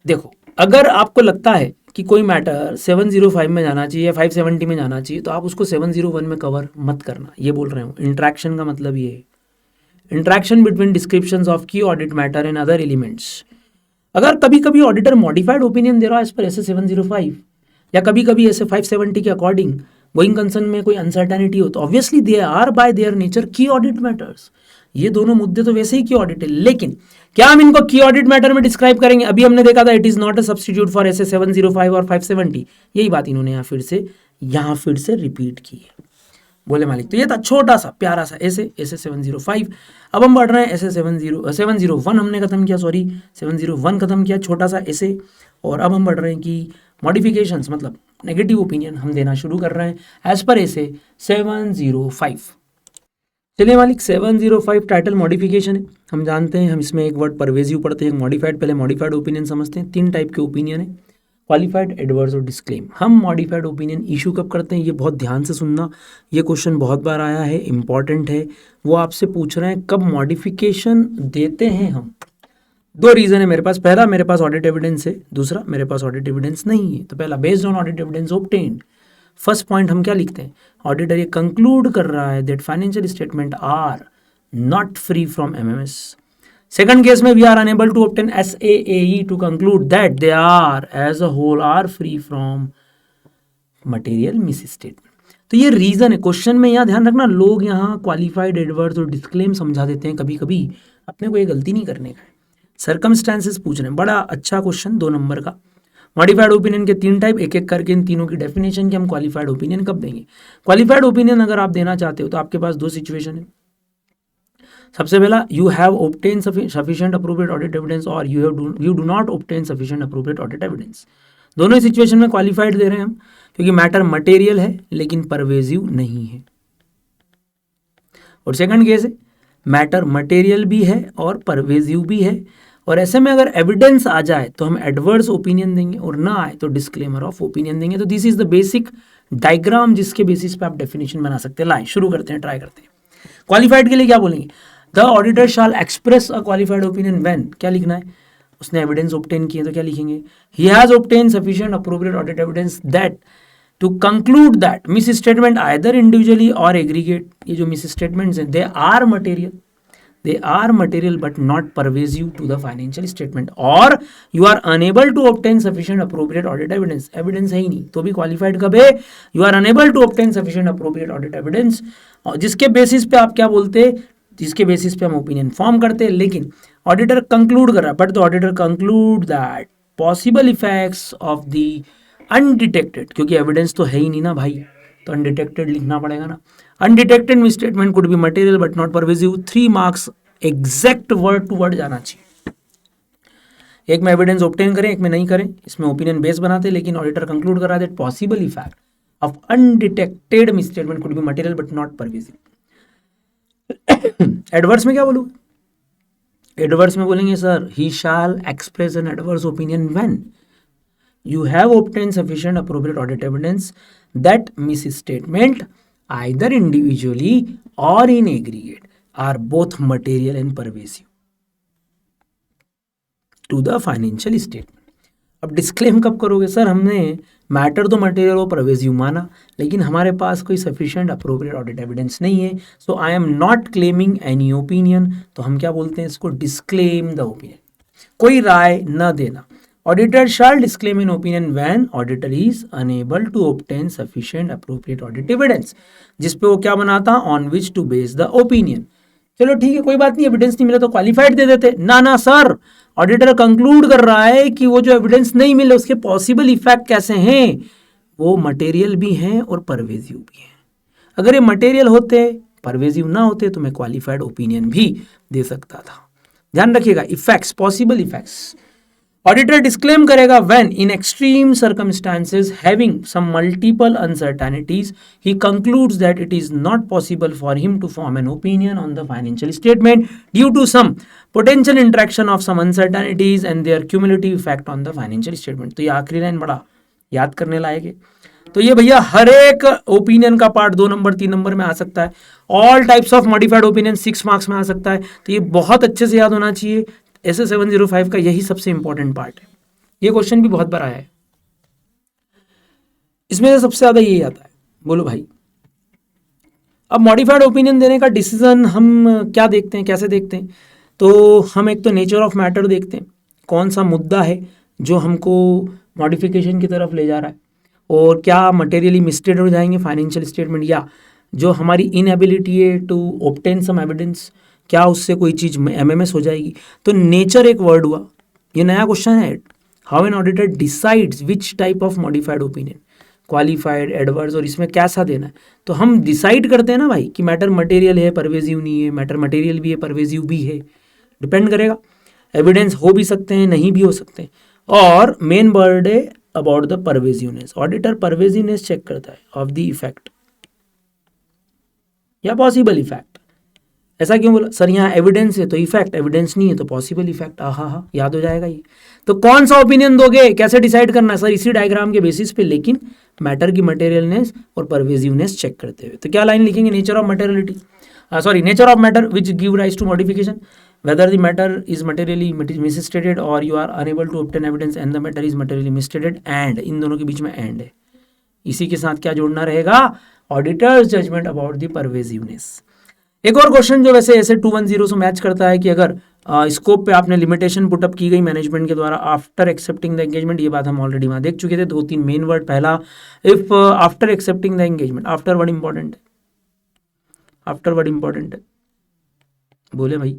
देखो अगर आपको लगता है कि कोई मैटर 705 में जाना चाहिए या 570 में जाना चाहिए, तो आप उसको 701 में कवर मत करना, ये बोल रहे हो। इंटरेक्शन का मतलब ये है इंटरेक्शन बिटवीन डिस्क्रिप्शंस ऑफ की audit matter and other elements. अगर कभी कभी ऑडिटर मॉडिफाइड ओपिनियन दे रहा है इस पर SS 705 या कभी कभी ऐसे 570 के अकॉर्डिंग गोइंग कंसर्न में कोई अनसर्टेनिटी हो, तो obviously they are by their nature key audit matters. ये दोनों मुद्दे तो वैसे ही की ऑडिट है, लेकिन क्या हम इनको की ऑडिट मैटर में डिस्क्राइब करेंगे। अभी हमने देखा था it is not a substitute for SS 705 और 570, यही बात इन्होंने यहाँ फिर से रिपीट की है। बोले मालिक, तो ये था छोटा सा प्यारा सा SS 705। अब हम बढ़ रहे हैं SS 701 हमने खत्म किया, 701 खत्म किया, छोटा सा ऐसे। और अब हम बढ़ रहे हैं कि मॉडिफिकेशंस मतलब नेगेटिव ओपिनियन हम देना शुरू कर रहे हैं एज पर SS 705। चलिए मालिक, 705 टाइटल मॉडिफिकेशन है। हम जानते हैं, हम इसमें एक वर्ड परवेजिव पढ़ते हैं, मॉडिफाइड। पहले मॉडिफाइड ओपिनियन समझते हैं। 3 टाइप के ओपिनियन है, क्वालिफाइड, एडवर्स और डिस्क्लेम। हम मॉडिफाइड ओपिनियन इशू कब करते हैं, ये बहुत ध्यान से सुनना, ये क्वेश्चन बहुत बार आया है, इंपॉर्टेंट है। वो आपसे पूछ रहे हैं कब मॉडिफिकेशन देते हैं हम। 2 रीजन है मेरे पास, पहला मेरे पास ऑडिट एविडेंस है, दूसरा मेरे पास ऑडिट एविडेंस नहीं है। तो पहला based on audit evidence obtained. First point हम क्या लिखते हैं, ऑडिटर ये कंक्लूड कर रहा है that financial statement are not free from MMS। Second case में we are unable to obtain SAAE to conclude that they are as a whole are free from material misstatement. तो ये reason है। Question में यहाँ ध्यान रखना, लोग यहाँ क्वालिफाइड, एडवर्स और डिस्क्लेम समझा देते हैं कभी कभी, अपने को ये गलती नहीं करने का है। सर्कमस्टेंसेस पूछ रहे हैं, बड़ा अच्छा क्वेश्चन, 2 नंबर का। मॉडिफाइड ओपिनियन के 3 टाइप, एक एक करके इन तीनों की डेफिनेशन की हम क्वालिफाइड ओपिनियन कब देंगे। क्वालिफाइड ओपिनियन अगर आप देना चाहते हो तो आपके पास 2 सिचुएशन है। सबसे पहला, you have obtain sufficient appropriate audit evidence और you do not obtain sufficient appropriate audit evidence. दोनों ही सिचुएशन में क्वालिफाइड दे रहे हैं हम, क्योंकि मैटर मटेरियल है लेकिन परवेजिव नहीं है। और सेकंड केस है मैटर मटेरियल भी है और परवेजिव भी है, और ऐसे में अगर एविडेंस आ जाए तो हम एडवर्स ओपिनियन देंगे और ना आए तो डिस्क्लेमर ऑफ ओपिनियन देंगे। तो this is the basic diagram जिसके बेसिस पे आप डेफिनेशन बना सकते हैं। लाएं शुरू करते हैं, ट्राई करते हैं। क्वालिफाइड के लिए क्या बोलेंगे? The auditor shall express a qualified opinion when, क्या लिखना है? उसने एविडेंस ऑब्टेन किए तो क्या लिखेंगे? He has obtain sufficient appropriate audit evidence that to conclude that misstatement either individually और एग्रीगेट, ये जो मिस स्टेटमेंट्स हैं they are material but not pervasive to the financial statement, or you are unable to obtain sufficient appropriate audit evidence, evidence है ही नहीं तो भी qualified कब है? You are unable to obtain sufficient appropriate audit evidence, जिसके basis पे आप क्या बोलते, जिसके बेसिस पे हम ओपिनियन फॉर्म करते हैं। लेकिन ऑडिटर कंक्लूड कर रहा है, but the auditor conclude that possible effects of the undetected, क्योंकि एविडेंस तो है ही नहीं ना भाई, तो अनडिटेक्टेड लिखना पड़ेगा ना। Undetected misstatement could be material but not pervasive, 3 marks exact word to word जाना चाहिए। एक में एविडेंस ऑब्टेन करें, एक में नहीं करें, इसमें ओपिनियन बेस बनाते, लेकिन ऑडिटर कंक्लूड कर रहा है that possible effect of undetected misstatement could be material but not pervasive. Adverse में क्या बोलूं? एडवर्स में बोलेंगे sir he shall express an adverse opinion when you have obtained sufficient appropriate audit evidence that misstatement either individually or in aggregate are both material and pervasive to the financial statement। अब disclaim कब करोगे? Sir हमने matter तो material और pervasive माना, लेकिन हमारे पास कोई सफिशिएंट अप्रोप्रिएट ऑडिट एविडेंस नहीं है, so I am not claiming any opinion. तो हम क्या बोलते हैं इसको? डिस्क्लेम द ओपिनियन, कोई राय न देना। Auditor shall disclaim an opinion when auditor is unable to obtain sufficient appropriate audit evidence, जिस पे वो क्या बनाता? On which to base the opinion। चलो ठीक है, कोई बात नहीं, एविडेंस नहीं मिला तो क्वालिफाइड दे देते। ना ना सर, ऑडिटर कंक्लूड कर रहा है कि वो जो एविडेंस नहीं मिले उसके पॉसिबल इफेक्ट कैसे हैं, वो मटेरियल भी हैं और परवेजिव भी हैं। अगर ये मटेरियल होते, परवेजिव ना होते, तो मैं क्वालिफाइड ओपिनियन भी दे सकता था। ध्यान रखिएगा, effects, possible effects auditor disclaim करेगा when in extreme circumstances having some multiple uncertainties he concludes that it is not possible for him to form an opinion on the financial statement due to some potential interaction of some uncertainties and their cumulative effect on the financial statement. तो ये आखिरी line बड़ा याद करने लायक है। तो ये भैया हर एक ओपिनियन का पार्ट 2 नंबर 3 नंबर में आ सकता है, all types of modified opinion 6 marks में आ सकता है। तो ये बहुत अच्छे से याद होना चाहिए। ऐसे 705 का यही सबसे इंपॉर्टेंट पार्ट है। ये क्वेश्चन भी बहुत बार आया है, इसमें से सबसे ज्यादा यही आता है। बोलो भाई, अब मॉडिफाइड ओपिनियन देने का डिसीजन हम क्या देखते हैं, कैसे देखते हैं? तो हम एक तो नेचर ऑफ मैटर देखते हैं, कौन सा मुद्दा है जो हमको मॉडिफिकेशन की तरफ ले जा रहा है, और क्या मटेरियली मिस्टेड हो जाएंगे फाइनेंशियल स्टेटमेंट, या जो हमारी इनएबिलिटी है टू ऑब्टेन सम एविडेंस, क्या उससे कोई चीज़ एमएमएस हो जाएगी। तो नेचर एक वर्ड हुआ, ये नया क्वेश्चन है। How an auditor decides which type of modified opinion, qualified, adverse, और इसमें कैसा देना है। तो हम डिसाइड करते हैं ना भाई कि मैटर मटेरियल है, परवेजिव नहीं है, मैटर मटेरियल भी है, परवेजिव भी है, डिपेंड करेगा। एविडेंस हो भी सकते हैं, नहीं भी हो सकते हैं। और मेन वर्ड है अबाउट द परवेजिवनेस। ऑडिटर परवेजिवनेस चेक करता है ऑफ द इफेक्ट या पॉसिबल इफेक्ट। ऐसा क्यों बोला सर? यहाँ एविडेंस है तो इफेक्ट, एविडेंस नहीं है तो पॉसिबल इफेक्ट। हाँ, याद हो जाएगा ये। तो कौन सा ओपिनियन दोगे, कैसे डिसाइड करना है? सर इसी डायग्राम के बेसिस पे, लेकिन मैटर की मटेरियलनेस और परवेजिवनेस चेक करते हुए। तो क्या लाइन लिखेंगे? Nature of materiality, nature of matter which give rise to modification, whether the matter is materially misstated or you are unable to obtain evidence and the matter is materially misstated, and इन दोनों के बीच में and है। इसी के साथ क्या जोड़ना रहेगा? Auditor's judgement about the pervasiveness. एक और क्वेश्चन जो वैसे ऐसे 210 से मैच करता है कि अगर स्कोप पे आपने लिमिटेशन पुटअप की गई मैनेजमेंट के द्वारा आफ्टर एक्सेप्टिंग द एंगेजमेंट, ये बात हम ऑलरेडी वहाँ देख चुके थे। 2-3 मेन वर्ड। पहला, if after accepting the engagement, after word important है, आफ्टर वर्ड इंपॉर्टेंट है, बोले भाई।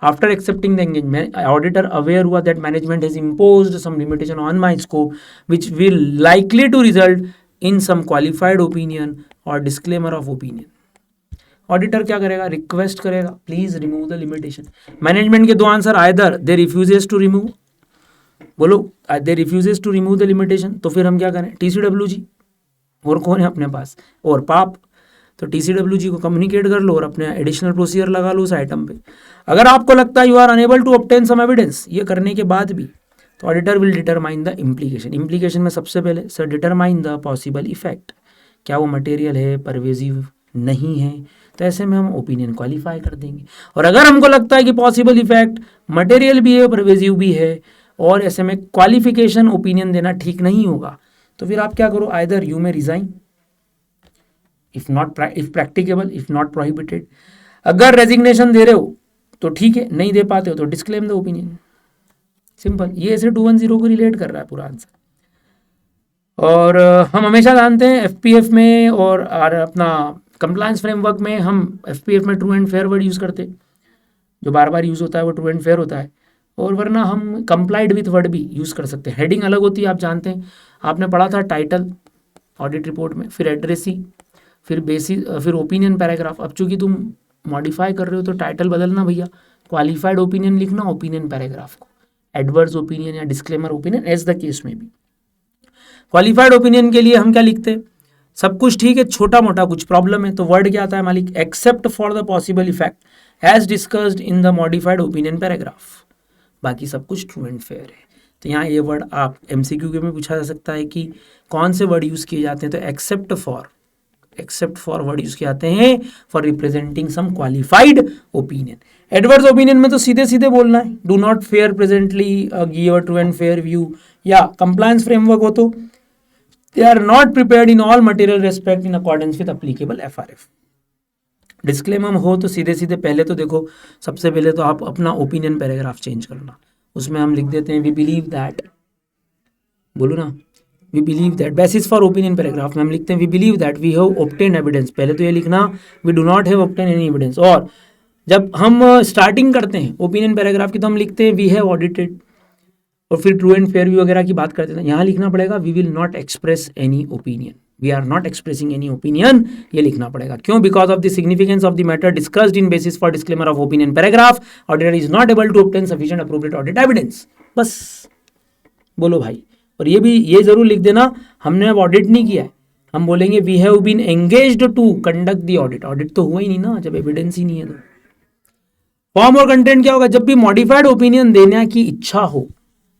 After accepting the engagement, auditor aware हुआ that management has imposed some limitation on my scope, which will likely to result in some qualified opinion or disclaimer of opinion. Auditor क्या करेगा? Request करेगा, please remove the limitation. Management के 2 answer, either they refuses to remove बोलो they refuses to remove the limitation, तो फिर हम क्या करें, TCWG, और कौन है अपने पास, और पाप, तो TCWG को कम्युनिकेट कर लो और अपने एडिशनल प्रोसीजर लगा लो उस आइटम पे। अगर आपको लगता है you are unable to obtain some evidence, ये करने के बाद भी, तो auditor will determine the implication. Implication में सबसे पहले sir determine the possible effect, क्या वो मटेरियल है, परवेजिव नहीं है, तो ऐसे में हम ओपिनियन क्वालिफाई कर देंगे। और अगर हमको लगता है कि पॉसिबल इफेक्ट मटेरियल भी है, परवेजिव भी है, और ऐसे में क्वालिफिकेशन ओपिनियन देना ठीक नहीं होगा, तो फिर आप क्या करो, आइदर यू में resign if practicable, if not prohibited. अगर रेजिग्नेशन दे रहे हो तो ठीक है, नहीं दे पाते हो तो डिस्क्लेम द ओपिनियन, सिंपल। ये ऐसे 210 को रिलेट कर रहा है पूरा आंसर। और हम हमेशा जानते हैं FPF में और अपना कंप्लायंस फ्रेमवर्क में हम FPF में true and fair word use करते हैं, जो बार बार यूज़ होता है वो ट्रू एंड फेयर होता है, और वरना हम कंप्लाइड विथ वर्ड भी यूज़ कर सकते हैं। हेडिंग अलग होती है, आप जानते हैं, आपने पढ़ा था टाइटल ऑडिट रिपोर्ट में, फिर एड्रेसी, फिर बेसिस, फिर ओपिनियन पैराग्राफ। अब चूंकि तुम मॉडिफाई कर रहे हो तो टाइटल बदलना भैया, क्वालिफाइड ओपिनियन लिखना ओपिनियन पैराग्राफ को, एडवर्स ओपिनियन या disclaimer opinion as the case में भी। क्वालिफाइड ओपिनियन के लिए हम क्या लिखते हैं, सब कुछ ठीक है, छोटा मोटा कुछ प्रॉब्लम है, तो वर्ड क्या आता है मालिक, except for the possible effect as discussed in the modified opinion paragraph, बाकी सब कुछ ट्रू एंड फेयर है। तो यहाँ ये वर्ड आप MCQ के में पूछा जा सकता है कि कौन से वर्ड यूज़ किए जाते हैं, तो एक्सेप्ट फॉर वर्ड यूज किए जाते हैं for representing some qualified opinion. Adverse opinion में तो सीधे सीधे बोलना है, do not fair presently give a true and fair view, या कंप्लायंस फ्रेमवर्क हो तो they are not prepared in all material respect in accordance with applicable FRF। Disclaimer हो तो सीधे सीधे पहले तो देखो, सबसे पहले तो आप अपना ओपिनियन पैराग्राफ चेंज करना, उसमें हम लिख देते हैं वी बिलीव दैट, बोलो ना, we believe that, basis for opinion paragraph में हम लिखते हैं we believe that we have obtain evidence, पहले तो ये लिखना we do not have obtain any evidence. और जब हम स्टार्टिंग करते हैं ओपिनियन पैराग्राफ की तो हम लिखते हैं वी हैव ऑडिटेड, और फिर ट्रू एंड फेयर व्यू वगैरह की बात करते हैं, यहाँ लिखना पड़ेगा we will not express any opinion, we are not expressing any opinion, ये लिखना पड़ेगा। क्यों, because of the significance of the matter discussed in basis for disclaimer of opinion paragraph, auditor is not able to obtain sufficient appropriate audit evidence, बस बोलो भाई। और ये भी ये जरूर लिख देना, हमने अब ऑडिट नहीं किया है, हम बोलेंगे we have been engaged to conduct the audit, audit तो हुआ ही नहीं ना जब एविडेंस ही नहीं है। तो फॉर्म और कंटेंट क्या होगा, जब भी मॉडिफाइड ओपिनियन देने की इच्छा हो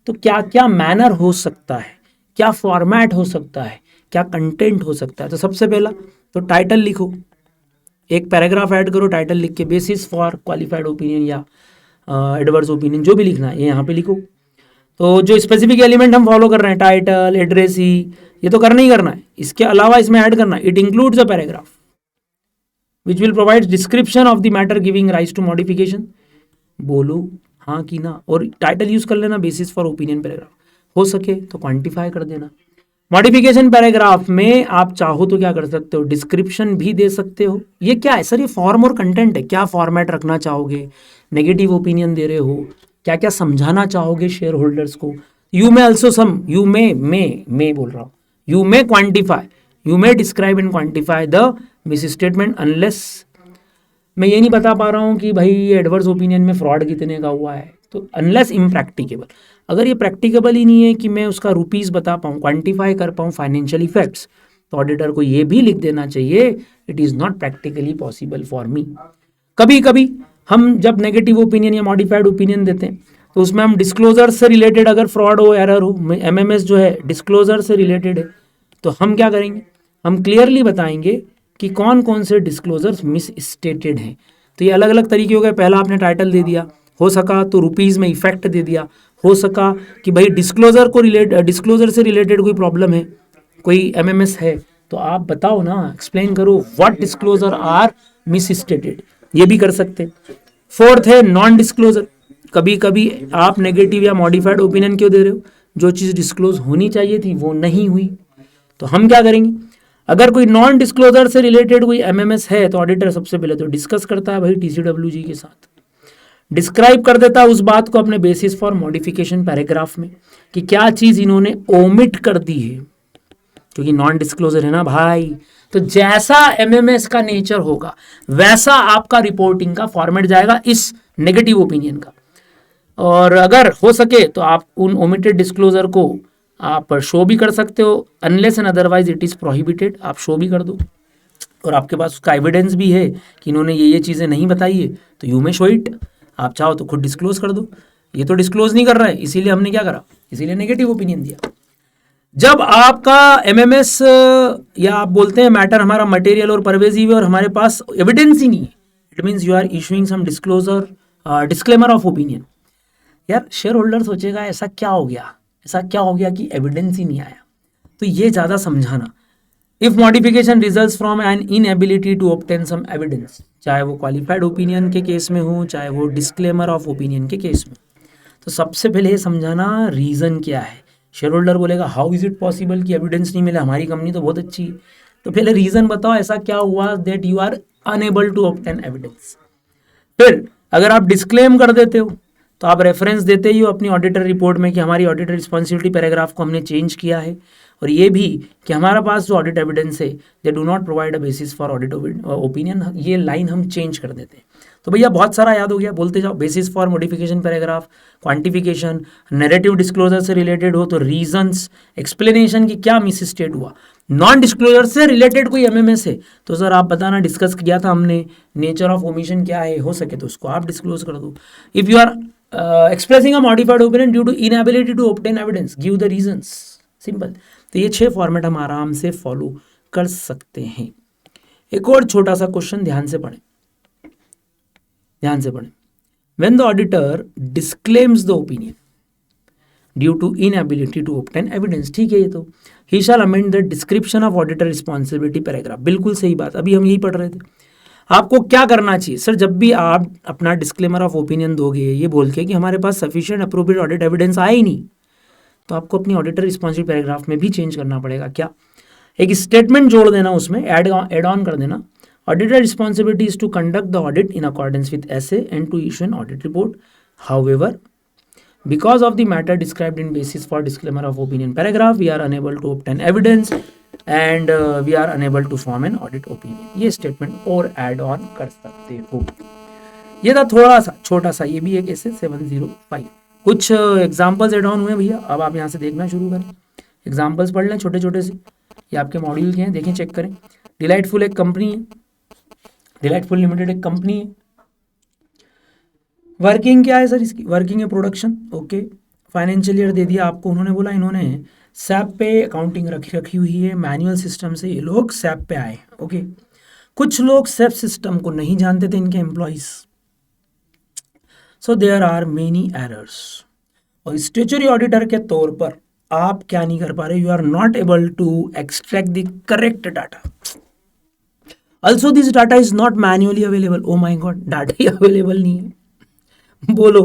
तो क्या क्या मैनर हो सकता है, क्या फॉर्मेट हो सकता है, क्या कंटेंट हो सकता है। तो सबसे पहला तो टाइटल लिखो, एक पैराग्राफ ऐड करो, टाइटल लिख के बेसिस फॉर क्वालिफाइड ओपिनियन या एडवर्स ओपिनियन जो भी लिखना है ये यहाँ पे लिखो। तो जो स्पेसिफिक एलिमेंट हम फॉलो कर रहे हैं, टाइटल, एड्रेसी, ये तो करना ही करना है, इसके अलावा इसमें ऐड करना है it includes a paragraph which will provide description of the matter giving rise to modification, बोलो हाँ कि ना। और टाइटल यूज कर लेना बेसिस फॉर ओपिनियन पैराग्राफ, हो सके तो क्वांटिफाई कर देना। मॉडिफिकेशन पैराग्राफ में आप चाहो तो क्या कर सकते हो, डिस्क्रिप्शन भी दे सकते हो। ये क्या है सर, ये फॉर्म और कंटेंट है, क्या फॉर्मेट रखना चाहोगे, नेगेटिव ओपिनियन दे रहे हो, क्या क्या समझाना चाहोगे शेयर होल्डर्स को। You may also sum, you may बोल रहा हूँ, you may quantify, you may describe and quantify the misstatement unless, मैं ये नहीं बता पा रहा हूँ कि भाई एडवर्स ओपिनियन में फ्रॉड कितने का हुआ है, तो अनलेस इम्प्रैक्टिकेबल, अगर ये प्रैक्टिकेबल ही नहीं है कि मैं उसका रुपीज़ बता पाऊँ, क्वांटिफाई कर पाऊँ फाइनेंशियल इफेक्ट्स, तो ऑडिटर को ये भी लिख देना चाहिए it is not practically possible for me. कभी कभी हम जब नेगेटिव ओपिनियन या मॉडिफाइड ओपिनियन देते हैं तो उसमें हम डिस्क्लोजर से रिलेटेड अगर फ्रॉड हो, एरर हो, MMS जो है डिस्क्लोजर से रिलेटेड है, तो हम क्या करेंगे, हम क्लियरली बताएंगे कि कौन कौन से डिस्क्लोजर्स मिस स्टेटेड हैं। तो ये अलग अलग तरीके हो गए, पहला आपने टाइटल दे दिया, हो सका तो रुपीज़ में इफेक्ट दे दिया, हो सका कि भाई डिस्क्लोजर से रिलेटेड कोई प्रॉब्लम है, कोई MMS है, तो आप बताओ ना, एक्सप्लेन करो what disclosure are misstated, ये भी कर सकते। फोर्थ है नॉन डिस्क्लोजर, कभी कभी आप नेगेटिव या मॉडिफाइड ओपिनियन क्यों दे रहे हो, जो चीज़ डिस्क्लोज होनी चाहिए थी वो नहीं हुई, तो हम क्या करेंगे, अगर कोई नॉन डिस्क्लोजर से रिलेटेड कोई MMS है तो ऑडिटर सबसे पहले तो डिस्कस करता है भाई TCWG के साथ, डिस्क्राइब कर देता है उस बात को अपने बेसिस फॉर मॉडिफिकेशन पैराग्राफ में कि क्या चीज़ इन्होंने ओमिट कर दी है, क्योंकि नॉन डिस्क्लोजर है ना भाई। तो जैसा MMS का नेचर होगा वैसा आपका रिपोर्टिंग का फॉर्मेट जाएगा इस नेगेटिव ओपिनियन का। और अगर हो सके तो आप उन ओमिटेड डिस्क्लोजर को आप शो भी कर सकते हो, unless and otherwise it is prohibited, आप शो भी कर दो और आपके पास उसका एविडेंस भी है कि इन्होंने ये चीज़ें नहीं बताई है, तो यू मे शो इट। आप चाहो तो खुद डिस्क्लोज कर दो। ये तो डिस्क्लोज नहीं कर रहा है, इसीलिए हमने क्या करा, इसीलिए नेगेटिव ओपिनियन दिया। जब आपका एमएमएस या आप बोलते हैं मैटर हमारा मटेरियल और परवेजिव है और हमारे पास एविडेंस ही नहीं है, it means you are issuing some disclosure disclaimer of opinion. यार शेयर होल्डर सोचेगा ऐसा क्या हो गया, ऐसा क्या हो गया कि एविडेंस ही नहीं आया। तो ये ज़्यादा समझाना। If modification results from an inability to obtain some evidence, चाहे वो क्वालिफाइड ओपिनियन के केस में हो, चाहे वो डिस्क्लेमर ऑफ ओपिनियन के केस में, तो सबसे पहले ये समझाना रीज़न क्या है। शेयर होल्डर बोलेगा हाउ इज़ इट पॉसिबल कि एविडेंस नहीं मिला, हमारी कंपनी तो बहुत अच्छी है। तो पहले रीज़न बताओ, ऐसा क्या हुआ that you are unable to obtain evidence. फिर अगर आप डिस्क्लेम कर देते हो तो आप रेफरेंस देते ही हो अपनी ऑडिटर रिपोर्ट में कि हमारी ऑडिटर रिस्पॉन्सिबिलिटी पैराग्राफ को हमने चेंज किया है, और ये भी कि हमारा पास जो ऑडिट एविडेंस है they do not provide a basis for audit opinion, ये लाइन हम चेंज कर देते हैं। तो भैया बहुत सारा याद हो गया, बोलते जाओ। Basis for modification paragraph, quantification, narrative disclosure से रिलेटेड हो तो रीजंस, एक्सप्लेनेशन कि क्या मिस स्टेट हुआ, नॉन डिस्क्लोजर से रिलेटेड कोई एमएमएस है तो सर आप बताना, डिस्कस किया था हमने, नेचर ऑफ ओमिशन क्या है, हो सके तो उसको आप डिस्क्लोज कर दो। If you are expressing a modified opinion due to inability to obtain evidence, give the reasons, simple. तो ये 6 फॉर्मेट हम आराम से फॉलो कर सकते हैं। एक और छोटा सा क्वेश्चन ध्यान से पढ़ें, ध्यान से पढ़ें। When the auditor disclaims the opinion due to inability to obtain evidence, ठीक है, ये तो ही shall amend the description of auditor responsibility paragraph, बिल्कुल सही बात, अभी हम यही पढ़ रहे थे। आपको क्या करना चाहिए सर, जब भी आप अपना डिस्क्लेमर ऑफ ओपिनियन दोगे ये बोल के कि हमारे पास सफिशिएंट अप्रोप्रिएट ऑडिट एविडेंस आया ही नहीं, तो आपको अपनी ऑडिटर रिस्पॉन्सिबिलिटी पैराग्राफ में भी चेंज करना पड़ेगा। क्या, एक स्टेटमेंट जोड़ देना, उसमें एड ऑन कर देना, auditor responsibility is to conduct the audit in accordance with SA and to issue an audit report. However, because of the matter described in basis for disclaimer of opinion paragraph, we are unable to obtain evidence and we are unable to form an audit opinion। ये statement और add on कर सकते हो। ये था थोड़ा सा छोटा सा, ये भी एक ऐसे 705 कुछ एग्जाम्पल्स एड ऑन हुए भैया। अब आप यहाँ से देखना शुरू करें, एग्जाम्पल्स पढ़ लें छोटे छोटे से, ये आपके मॉड्यूल के हैं, देखें, चेक करें। डिलाइटफुल एक कंपनी है, डिलाइटफुल लिमिटेड एक कंपनी है। वर्किंग क्या है सर इसकी, वर्किंग है प्रोडक्शन, ओके। फाइनेंशियल ईयर दे दिया आपको, उन्होंने बोला इन्होंने सैप पे अकाउंटिंग रखी हुई है, मैनुअल सिस्टम से ये लोग सैप पे आए, ओके। कुछ लोग सैप सिस्टम को नहीं जानते थे, इनके employees, so there are many errors. और स्टैट्यूटरी ऑडिटर के तौर पर आप क्या नहीं कर पा रहे, you are not able to extract the correct data. Also this data is not manually available. Oh my God, data ही अवेलेबल नहीं है। बोलो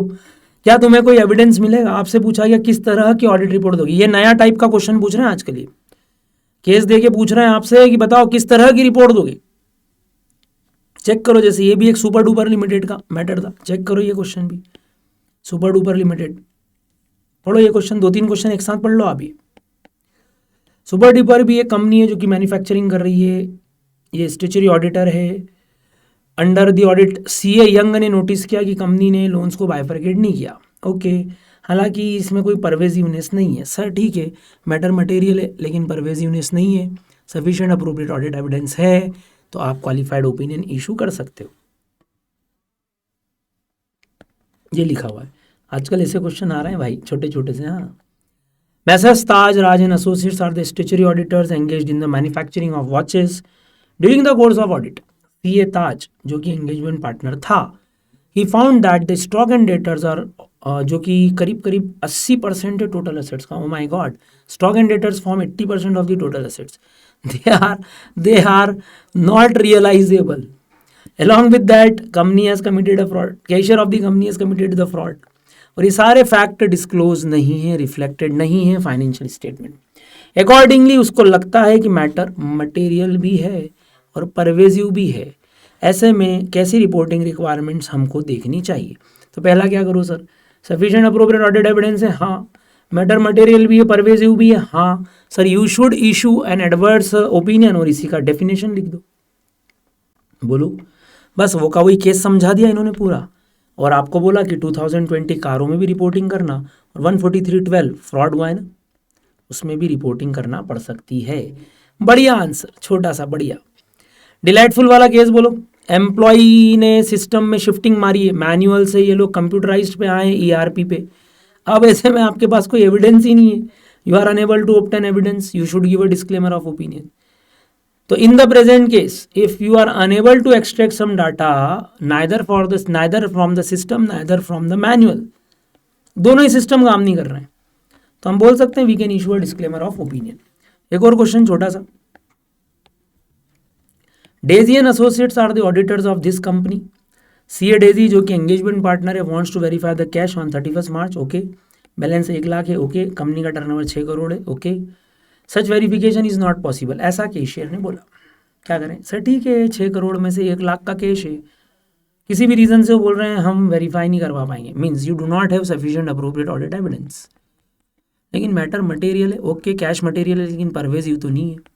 क्या तुम्हें कोई एविडेंस मिलेगा? आपसे पूछा गया किस तरह की ऑडिट रिपोर्ट दोगी, ये नया टाइप का क्वेश्चन पूछ रहे हैं आजकल, ये केस देके पूछ रहे हैं आपसे कि बताओ किस तरह की रिपोर्ट दोगे। चेक करो, जैसे ये भी एक सुपर डुपर लिमिटेड का मैटर था, चेक करो ये क्वेश्चन भी, सुपर डुपर लिमिटेड, पढ़ो ये क्वेश्चन, 2-3 क्वेश्चन एक साथ पढ़ लो आप। ये सुपर डुपर भी एक कंपनी है जो कि मैन्युफैक्चरिंग कर रही है, ये स्टैट्यूटरी ऑडिटर है। Under the audit CA young ने नोटिस किया कि कंपनी ने लोन्स को बाइफरकेट नहीं किया, ओके। हालांकि इसमें कोई परवेजिवनेस नहीं है सर, ठीक है, मैटर मटेरियल है लेकिन परवेजिवनेस नहीं है, सफिशिएंट अप्रोप्रिएट ऑडिट एविडेंस है, तो आप क्वालिफाइड ओपिनियन इशू कर सकते हो। ये लिखा हुआ है, आजकल ऐसे क्वेश्चन आ रहे हैं भाई छोटे छोटे से। हाँ, messrs Taj Raj and associates are the statutory auditors engaged in the manufacturing of watches during the course of audit. CA Taj जो कि एंगेजमेंट पार्टनर था, he found that the stock and debtors are, जो कि करीब करीब 80% है टोटल एसेट्स का। Oh my god, stock and debtors form 80% of the total assets, they are not realizable. Along with that, company has committed a fraud. Cashier of the company has committed the fraud. और ये सारे fact disclose नहीं है, reflected नहीं है financial statement. Accordingly उसको लगता है कि मैटर मटेरियल भी है और परवेजिव भी है। ऐसे में कैसी रिपोर्टिंग रिक्वायरमेंट्स हमको देखनी चाहिए? तो पहला क्या करो sir, sufficient appropriate audit evidence है, हाँ। मैटर मटेरियल भी है, परवेजिव भी है, हाँ। Sir you should issue an adverse opinion, और इसी का डेफिनेशन लिख दो। बोलो, बस वो का वही केस समझा दिया इन्होंने पूरा। और आपको बोला कि 2020 कारों में भी रिपोर्टिंग करना और 143.12 फ्रॉड हुआ है ना, उसमें भी रिपोर्टिंग करना पड़ सकती है। बढ़िया आंसर, छोटा सा बढ़िया। डिलाइटफुल वाला केस बोलो। एम्प्लॉई ने सिस्टम में शिफ्टिंग मारी है, मैनुअल से ये लोग कंप्यूटराइज्ड पे आए ईआरपी पे। अब ऐसे में आपके पास कोई एविडेंस ही नहीं है, you are unable to obtain evidence, you should give a disclaimer of opinion. तो in the present case if you are unable to extract some data neither from the system neither from the manual, दोनों ही system काम नहीं कर रहे हैं, तो हम बोल सकते हैं we can issue a disclaimer of opinion. एक और क्वेश्चन छोटा सा। Daisy and associates are the auditors of this company. CA Daisy जो कि एंगेजमेंट पार्टनर है wants to verify the cash on 31 March. Okay, balance 1 lakh है। ओके, कंपनी का turnover 6 crore है। Okay, such verification is not possible, ऐसा cashier ने बोला। क्या करें सर? ठीक है, 6 करोड़ में से 1 लाख का कैश है, किसी भी रीजन से वो बोल रहे हैं हम वेरीफाई नहीं करवा पाएंगे, means you do not have sufficient appropriate audit evidence. लेकिन मैटर मटेरियल है। ओके, कैश मटेरियल है, लेकिन परवेजिव तो नहीं है।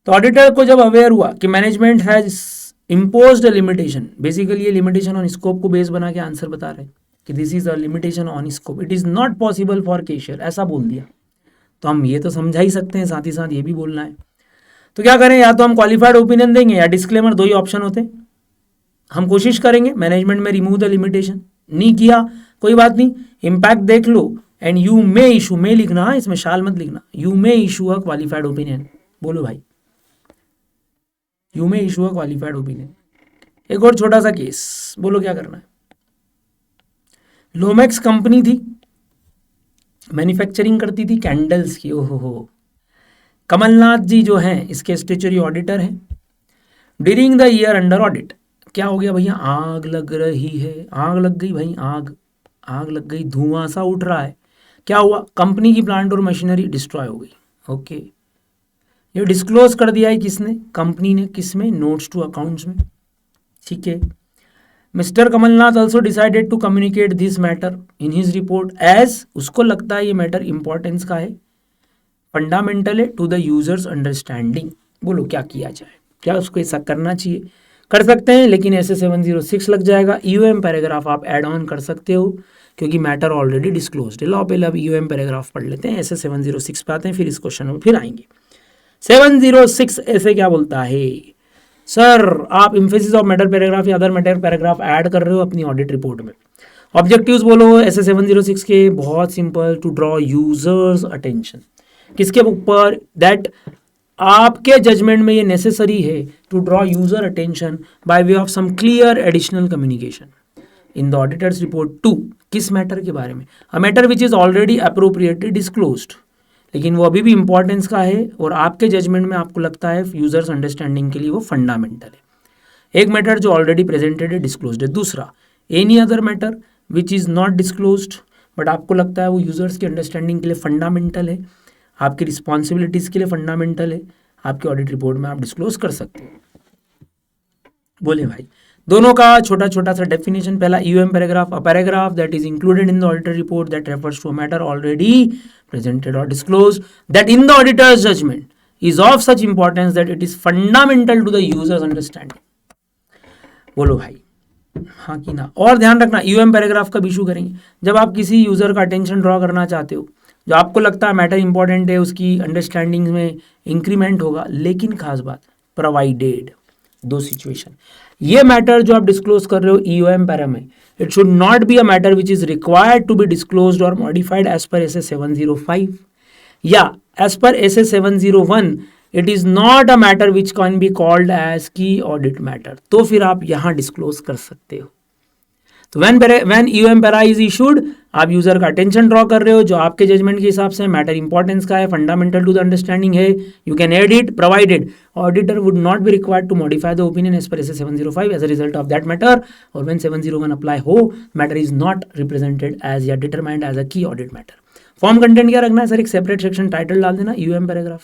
तो ऑडिटर को जब अवेयर हुआ कि management has imposed a limitation, basically ये लिमिटेशन ऑन स्कोप को बेस बना के आंसर बता रहे हैं कि this is a limitation on scope, it is not possible for cashier, ऐसा बोल दिया। तो हम ये तो समझा ही सकते हैं, साथ ही साथ ये भी बोलना है। तो क्या करें, या तो हम क्वालिफाइड ओपिनियन देंगे या डिस्क्लेमर, दो ही ऑप्शन होते हैं। हम कोशिश करेंगे मैनेजमेंट में रिमूव द लिमिटेशन, नहीं किया कोई बात नहीं, इम्पैक्ट देख लो एंड यू मे इशू, मे लिखना है इसमें, शाल मत लिखना, you may issue a qualified opinion. बोलो भाई, you may issue a qualified opinion. एक और छोटा सा केस, बोलो क्या करना है। लोमेक्स कंपनी थी, मैन्युफैक्चरिंग करती थी कैंडल्स की। ओहो हो, कमलनाथ जी जो हैं इसके स्टेचुरी ऑडिटर हैं। During the year under audit क्या हो गया भैया, आग लग रही है, आग लग गई भाई, आग लग गई, धुआं सा उठ रहा है। क्या हुआ, कंपनी की प्लांट और मशीनरी डिस्ट्रॉय हो गई। ओके, ये डिस्क्लोज कर दिया है किसने, कंपनी ने। किसमें, नोट्स टू अकाउंट्स में। ठीक है, mister Kamal Nath also decided to communicate this matter in his report as, उसको लगता है ये मैटर इंपॉर्टेंस का है, फंडामेंटल है टू द यूजर्स अंडरस्टैंडिंग। बोलो क्या किया जाए, क्या उसको ऐसा करना चाहिए? कर सकते हैं, लेकिन ऐसे 706 लग जाएगा। ईओएम पैराग्राफ आप ऐड ऑन कर सकते हो क्योंकि मैटर ऑलरेडी डिस्क्लोज्ड है। लो पहले अब ईओएम पैराग्राफ पढ़ लेते हैं, ऐसे 706 पे आते हैं, फिर इस क्वेश्चन में फिर आएंगे। 706 ऐसे क्या बोलता है, सर आप इम्फेसिस ऑफ मैटर पैराग्राफ या अदर मैटर पैराग्राफ ऐड कर रहे हो अपनी ऑडिट रिपोर्ट में। ऑब्जेक्टिव्स बोलो ऐसे 706 के, बहुत simple, to draw users attention, किसके ऊपर, दैट आपके जजमेंट में ये नेसेसरी है to draw user attention by way of some clear additional communication in the auditor's report to, किस मैटर के बारे में, a matter which is already appropriately disclosed, लेकिन वो अभी भी इंपॉर्टेंस का है और आपके जजमेंट में आपको लगता है यूजर्स अंडरस्टैंडिंग के लिए वो फंडामेंटल है। एक मैटर जो ऑलरेडी प्रेजेंटेड है, डिस्क्लोज्ड है। दूसरा, any other matter which is not disclosed but आपको लगता है वो यूजर्स की अंडरस्टैंडिंग के लिए फंडामेंटल है, आपकी रिस्पॉन्सिबिलिटीज के लिए फंडामेंटल है, आपके ऑडिट रिपोर्ट में आप डिस्क्लोज कर सकते हो। बोले भाई, दोनों का छोटा छोटा सा डेफिनेशन। पहला, EOM paragraph, a paragraph that is included in the auditor report that refers to a matter already presented or disclosed that in the auditor's judgment is of such importance that it is fundamental to the user's understanding। बोलो भाई हाँ कि ना। और ध्यान रखना, UM paragraph कब issue करेंगे, जब आप किसी यूजर का अटेंशन ड्रॉ करना चाहते हो, जो आपको लगता है मैटर इंपॉर्टेंट है, उसकी अंडरस्टैंडिंग में इंक्रीमेंट होगा। लेकिन खास बात, प्रोवाइडेड, दो सिचुएशन, ये मैटर जो आप डिस्क्लोज कर रहे हो ईओएम पैरा में, it should not be a matter which is required to be disclosed or modified as per SA 705 या as per SA 701 it is not a matter which can be called as key audit matter, तो फिर आप यहाँ disclose कर सकते हो। तो when EOM para is issued, आप यूजर का अटेंशन ड्रॉ कर रहे हो जो आपके जजमेंट के हिसाब से मैटर इंपॉर्टेंस का है, फंडामेंटल टू द अंडरस्टैंडिंग है, you can add it provided auditor would not be required to modify the opinion as per SA 705 as a result of that matter, और व्हेन 701 अप्लाई हो, matter is not represented as या determined as a key audit matter. Form content क्या रखना है sir, एक separate section title डाल देना EOM paragraph,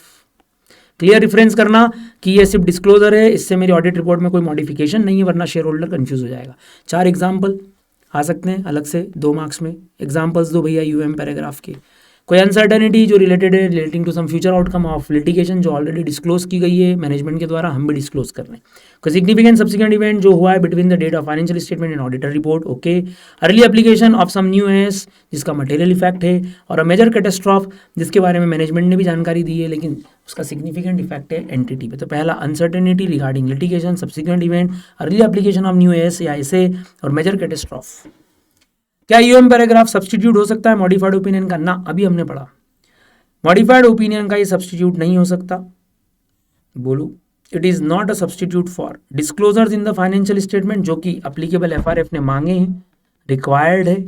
clear reference करना कि ये सिर्फ डिस्क्लोजर है, इससे मेरी ऑडिट रिपोर्ट में कोई मॉडिफिकेशन नहीं है, वरना शेयर होल्डर कंफ्यूज हो जाएगा। 4 एग्जाम्पल आ सकते हैं अलग से 2 मार्क्स में, एग्जाम्पल्स दो भैया यूएम पैराग्राफ के। कोई अनसर्टेनिटी जो रिलेटेड है relating to some future outcome of litigation जो ऑलरेडी डिस्क्लोज की गई है मैनेजमेंट के द्वारा, हम भी डिस्क्लोज कर रहे हैं। कोई सिग्निफिकेंट सब्सिक्वेंट इवेंट जो हुआ है between the date of financial statement and auditor report, okay. Early application of some new S जिसका मटेरियल इफेक्ट है, और अ मेजर कैटास्ट्रॉफ जिसके बारे में मैनेजमेंट ने भी जानकारी दी है लेकिन उसका सिग्निफिकेंट इफेक्ट है एंटिटी पे। तो पहला uncertainty regarding litigation, subsequent event, early application of new S या एसे, और मेजर कैटास्ट्रॉफ। क्या यूएम पैराग्राफ सब्सटीट्यूट हो सकता है मॉडिफाइड ओपिनियन का? ना, अभी हमने पढ़ा मॉडिफाइड ओपिनियन का ये सब्सटीट्यूट नहीं हो सकता। बोलो, it is not a substitute for disclosures in the financial statement जो कि अप्लीकेबल एफआरएफ ने मांगे हैं, रिक्वायर्ड है,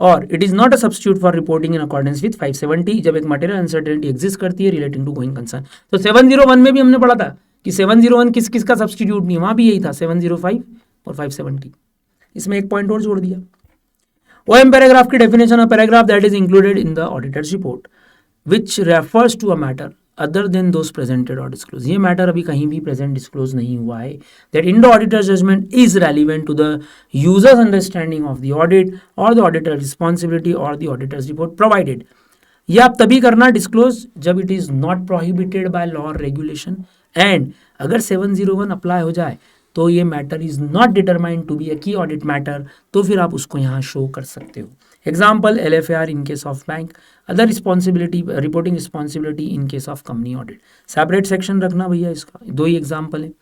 और it is not a substitute for reporting in accordance with 570 जब एक मटेरियल अनसर्टेनिटी एग्जिस्ट करती है रिलेटिंग टू गोइंग कंसर्न। तो 701 में भी हमने पढ़ा था कि 701 किस किस का सब्सटीट्यूट नहीं, वहां भी यही था 705 और 570। इसमें एक पॉइंट और जोड़ दिया। ओएम पैराग्राफ की definition of paragraph that is included in the auditor's report which refers to a matter other than those presented और डिस्क्लोज। ये मैटर अभी कहीं भी प्रेजेंट डिस्क्लोज नहीं हुआ है। That in the auditor's judgement is relevant to the users understanding of the audit और the auditor responsibility और द ऑडिटर्स रिपोर्ट प्रोवाइडेड। ये आप तभी करना डिस्क्लोज जब it is not prohibited by law और रेगुलेशन, एंड अगर 701 अप्लाई हो जाए तो ये matter is not determined to be a key audit matter, तो फिर आप उसको यहाँ शो कर सकते हो। Example LFAR in case of bank, other responsibility reporting responsibility in case of company audit. Separate section रखना भैया, इसका 2 ही एग्जाम्पल है।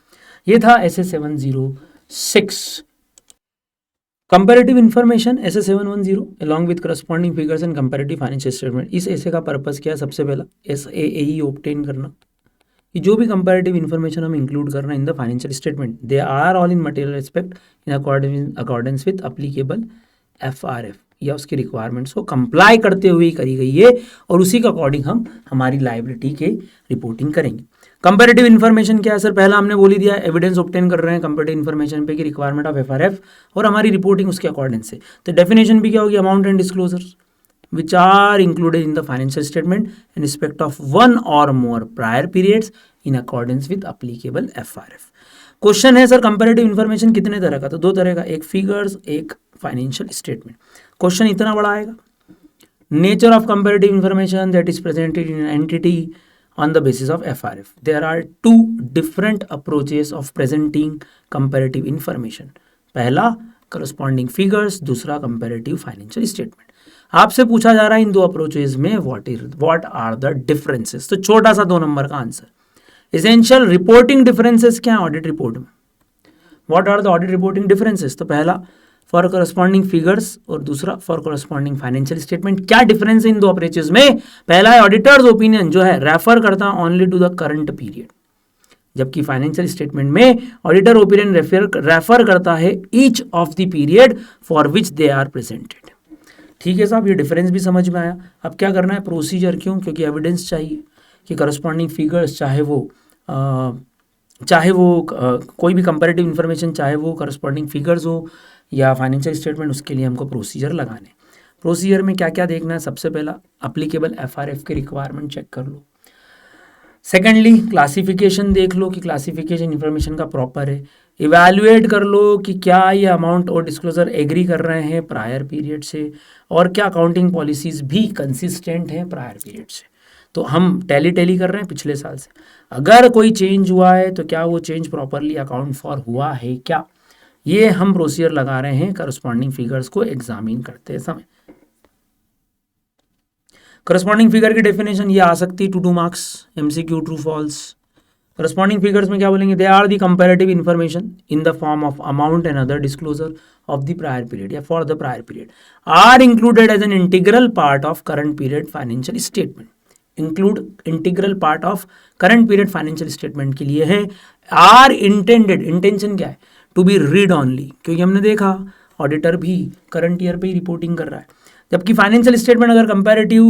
ये था SA 706। Comparative information SA 710 along with corresponding figures and comparative financial statement. इस ऐसे का पर्पस क्या है? सबसे पहला SAAE ऑब्टेन करना कि जो भी कंपैरेटिव इन्फॉर्मेशन हम इंक्लूड कर रहे हैं in the financial statement they are all in material respect in accordance with applicable FRF या उसकी रिक्वायरमेंट्स को कंप्लाई करते हुए करी गई है, और उसी के अकॉर्डिंग हम हमारी लायबिलिटी के रिपोर्टिंग करेंगे। कंपैरेटिव इन्फॉर्मेशन क्या है सर? पहला हमने बोल ही दिया, एविडेंस ऑब्टेन कर रहे हैं कंपैरेटिव इन्फॉर्मेशन पे की रिक्वायरमेंट ऑफ FRF और हमारी रिपोर्टिंग उसके अकॉर्डिंग से। तो डेफिनेशन भी क्या होगी? Amount and disclosures which are included in the financial statement in respect of one or more prior periods in accordance with applicable FRF। Question है सर कंपैरेटिव इन्फॉर्मेशन कितने तरह का? तो 2 तरह का, एक फिगर्स, एक फाइनेंशियल स्टेटमेंट। क्वेश्चन इतना बड़ा आएगा, nature of comparative information that is presented in entity on the basis of FRF. There are 2 different approaches of presenting comparative information. पहला corresponding figures, दूसरा comparative financial statement। आपसे पूछा जा रहा है इन 2 अप्रोचेज में व्हाट आर द डिफरेंसेस। तो छोटा सा 2 नंबर का आंसर, एसेंशियल रिपोर्टिंग डिफरेंसेस क्या है ऑडिट रिपोर्ट में? What are the audit reporting differences? तो पहला फॉर करस्पॉन्डिंग फिगर्स और दूसरा फॉर करस्पॉन्डिंग फाइनेंशियल स्टेटमेंट। क्या डिफरेंस है इन 2 अप्रोचेज में? पहला है ऑडिटर्स ओपिनियन जो है रेफर करता है only to the current period, जबकि फाइनेंशियल स्टेटमेंट में ऑडिटर ओपिनियन रेफर करता है each of the period for which they are presented. ठीक है साहब, ये डिफरेंस भी समझ में आया। अब क्या करना है? प्रोसीजर। क्यों? क्योंकि एविडेंस चाहिए कि करस्पॉन्डिंग फिगर्स चाहे वो कोई भी कंपैरेटिव इन्फॉर्मेशन चाहे वो करस्पॉन्डिंग फिगर्स हो या फाइनेंशियल स्टेटमेंट, उसके लिए हमको प्रोसीजर लगाने। प्रोसीजर में क्या क्या देखना है? सबसे पहला अप्लीकेबल FRF के रिक्वायरमेंट चेक कर लो। सेकेंडली क्लासिफिकेशन देख लो कि क्लासिफिकेशन इन्फॉर्मेशन का प्रॉपर है। इवैल्यूएट कर लो कि क्या ये अमाउंट और डिस्क्लोजर एग्री कर रहे हैं प्रायर पीरियड से, और क्या अकाउंटिंग पॉलिसीज भी कंसिस्टेंट हैं प्रायर पीरियड से। तो हम टैली कर रहे हैं पिछले साल से, अगर कोई चेंज हुआ है तो क्या वो चेंज प्रॉपरली अकाउंट फॉर हुआ है क्या, ये हम प्रोसीजर लगा रहे हैं करस्पॉन्डिंग फिगर्स को एग्जामिन करते समय। करस्पॉन्डिंग फिगर की डेफिनेशन ये आ सकती है 2 marks MCQ true false. Corresponding figures में क्या बोलेंगे? They are the comparative information in the form of amount and other disclosure of the prior period या for the prior period are included as an integral part of current period financial statement. Include integral part of current period financial statement के लिए है। Are intended, intention क्या है? To be read only, क्योंकि हमने देखा auditor भी current year पे ही रिपोर्टिंग कर रहा है, जबकि फाइनेंशियल स्टेटमेंट अगर कंपैरेटिव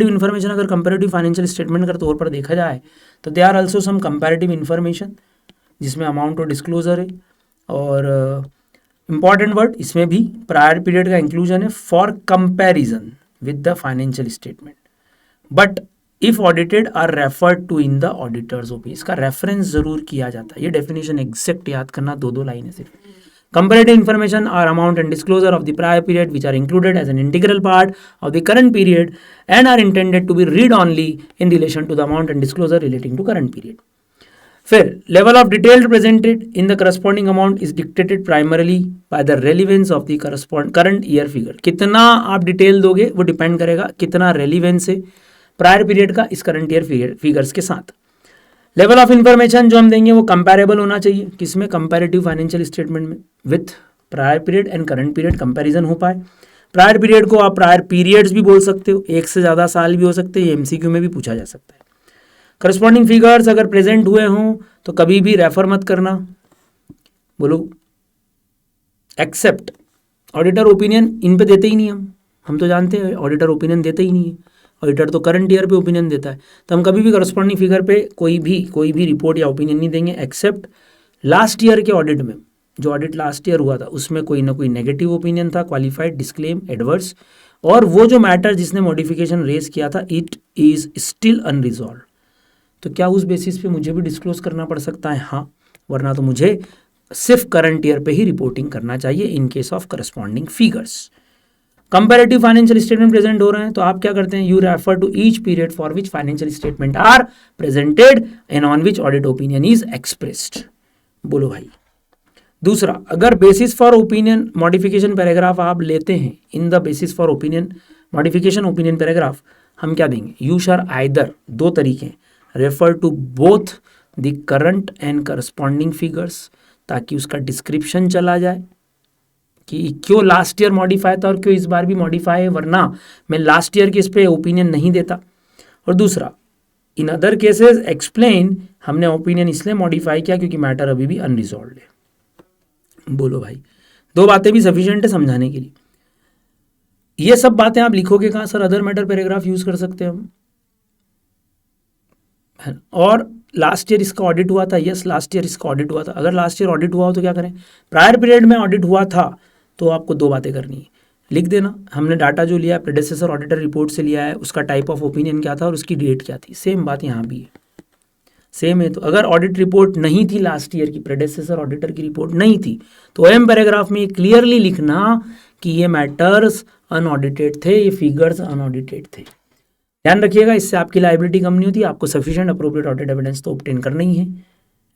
इन्फॉर्मेशन अगर कंपैरेटिव फाइनेंशियल स्टेटमेंट के तौर पर देखा जाए तो they are also some comparative information जिसमें अमाउंट और डिस्क्लोजर है, और इंपॉर्टेंट वर्ड इसमें भी प्रायर पीरियड का इंक्लूजन है for comparison with the financial statement, but if audited are referred to in the auditor's opinion. इसका रेफरेंस जरूर किया जाता है। ये डेफिनेशन एग्जैक्ट याद करना, 2 लाइनें सिर्फ। Comparative information are amount and disclosure of the prior period which are included as an integral part of the current period and are intended to be read only in relation to the amount and disclosure relating to current period. फिर level of detail presented in the corresponding amount is dictated primarily by the relevance of the current year figure. कितना आप detail दोगे वो depend करेगा कितना relevance है prior period का इस करंट ईयर फिगर्स के साथ. लेवल ऑफ इंफॉर्मेशन जो हम देंगे वो कंपैरेबल होना चाहिए, किसमें, कंपैरेटिव फाइनेंशियल स्टेटमेंट में with prior period and current period comparison हो पाए. प्रायर पीरियड को आप प्रायर पीरियड्स भी बोल सकते हो, एक से ज़्यादा साल भी हो सकते हैं, ये एमसीक्यू में भी पूछा जा सकता है. करस्पॉन्डिंग फिगर्स अगर प्रेजेंट हुए हों तो कभी भी रेफर मत करना, बोलो एक्सेप्ट ऑडिटर ओपिनियन, इन पे देते ही नहीं हम तो जानते हैं ऑडिटर ओपिनियन देते ही नहीं है. ऑडिटर तो करंट ईयर पे ओपिनियन देता है, तो हम कभी भी करस्पॉन्डिंग फिगर पे कोई भी रिपोर्ट या ओपिनियन नहीं देंगे एक्सेप्ट लास्ट ईयर के ऑडिट में. जो ऑडिट लास्ट ईयर हुआ था उसमें कोई ना कोई नेगेटिव ओपिनियन था, क्वालिफाइड, डिस्क्लेम, एडवर्स, और वो जो मैटर जिसने मॉडिफिकेशन रेज किया था इट इज स्टिल अनरिजॉल्व. तो क्या उस बेसिस पे मुझे भी डिस्क्लोज करना पड़ सकता है? हाँ, वरना तो मुझे सिर्फ करंट ईयर पे ही रिपोर्टिंग करना चाहिए in case of corresponding figures. Comparative financial statement present हो रहे हैं तो आप क्या करते हैं, you refer to each period for which financial statement are presented and on which audit opinion is expressed. बोलो भाई. दूसरा, अगर basis for opinion modification paragraph आप लेते हैं, in the basis for opinion modification opinion paragraph, हम क्या देंगे, यू शैल आइदर, दो तरीके, refer to both the current and corresponding figures, ताकि उसका डिस्क्रिप्शन चला जाए कि क्यों लास्ट ईयर मॉडिफाई था और क्यों इस बार भी मॉडिफाई है, वरना मैं लास्ट ईयर के इस पे ओपिनियन नहीं देता. और दूसरा, इन अदर केसेस एक्सप्लेन, हमने ओपिनियन इसलिए मॉडिफाई किया क्योंकि मैटर अभी भी अनरिजॉल्व्ड है. बोलो भाई, दो बातें भी सफिशिएंट है समझाने के लिए. ये सब बातें आप लिखोगे कहाँ sir, other matter paragraph use कर सकते हैं हम. और लास्ट ईयर इसका ऑडिट हुआ था, यस लास्ट ईयर इसका ऑडिट हुआ था. अगर लास्ट ईयर ऑडिट हुआ हो तो क्या करें, प्रायर पीरियड में ऑडिट हुआ था तो आपको दो बातें करनी है, लिख देना हमने डाटा जो लिया प्रेडेसेसर ऑडिटर रिपोर्ट से लिया है, उसका टाइप ऑफ ओपिनियन क्या था और उसकी डेट क्या थी. सेम बात यहाँ भी है, सेम है. तो अगर ऑडिट रिपोर्ट नहीं थी लास्ट ईयर की, प्रेडेसेसर ऑडिटर की रिपोर्ट नहीं थी, तो एम पैराग्राफ में क्लियरली लिखना कि ये मैटर्स अनऑडिटेड थे, ये फिगर्स अनऑडिटेड थे. ध्यान रखिएगा, इससे आपकी लायबिलिटी कम नहीं होती. आपको सफिशिएंट अप्रोप्रिएट ऑडिट एविडेंस तो ऑब्टेन करना ही है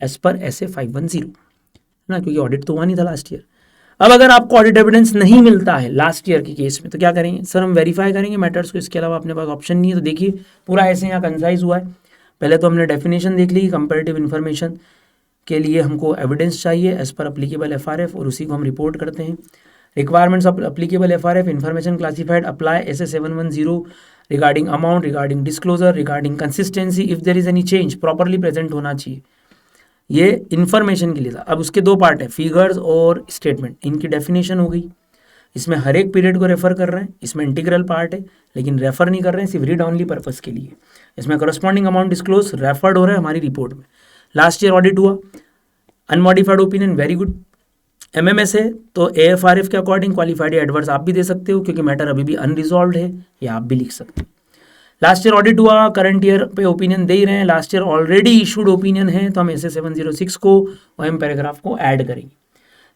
एज पर SA 510 ना, क्योंकि ऑडिट तो हुआ नहीं था लास्ट ईयर. अब अगर आपको ऑडिट एविडेंस नहीं मिलता है लास्ट ईयर के केस में तो क्या करेंगे सर, हम वेरीफाई करेंगे मैटर्स को, इसके अलावा अपने पास ऑप्शन नहीं है. तो देखिए पूरा ऐसे यहाँ कंसाइज हुआ है. पहले तो हमने डेफिनेशन देख ली, कंपैरेटिव इन्फॉर्मेशन के लिए हमको एविडेंस चाहिए एज पर अप्लीकेबल FRF, और उसी को हम रिपोर्ट करते हैं. Requirements of applicable FRF, information classified apply SA 710 regarding amount, regarding disclosure, regarding consistency, if there is any change properly present होना चाहिए. ये इन्फॉर्मेशन के लिए था. अब उसके दो पार्ट है, फिगर्स और स्टेटमेंट. इनकी डेफिनेशन हो गई, इसमें हर एक पीरियड को रेफर कर रहे हैं, इसमें इंटीग्रल पार्ट है लेकिन रेफर नहीं कर रहे हैं, सिर्फ रीड ऑनली पर्पस के लिए. इसमें करस्पॉन्डिंग अमाउंट डिस्क्लोज रेफर्ड हो रहा है हमारी रिपोर्ट में. लास्ट ईयर ऑडिट हुआ, unmodified opinion, very good. MMS है तो AFRF के अकॉर्डिंग क्वालिफाइड एडवर्स आप भी दे सकते हो क्योंकि मैटर अभी भी अनरिजॉल्व्ड है, ये आप भी लिख सकते हो. लास्ट ईयर ऑडिट हुआ, करंट ईयर पे ओपिनियन दे ही रहे हैं, last year already issued opinion है तो हम SA 706 को OM पैराग्राफ को ऐड करेंगे.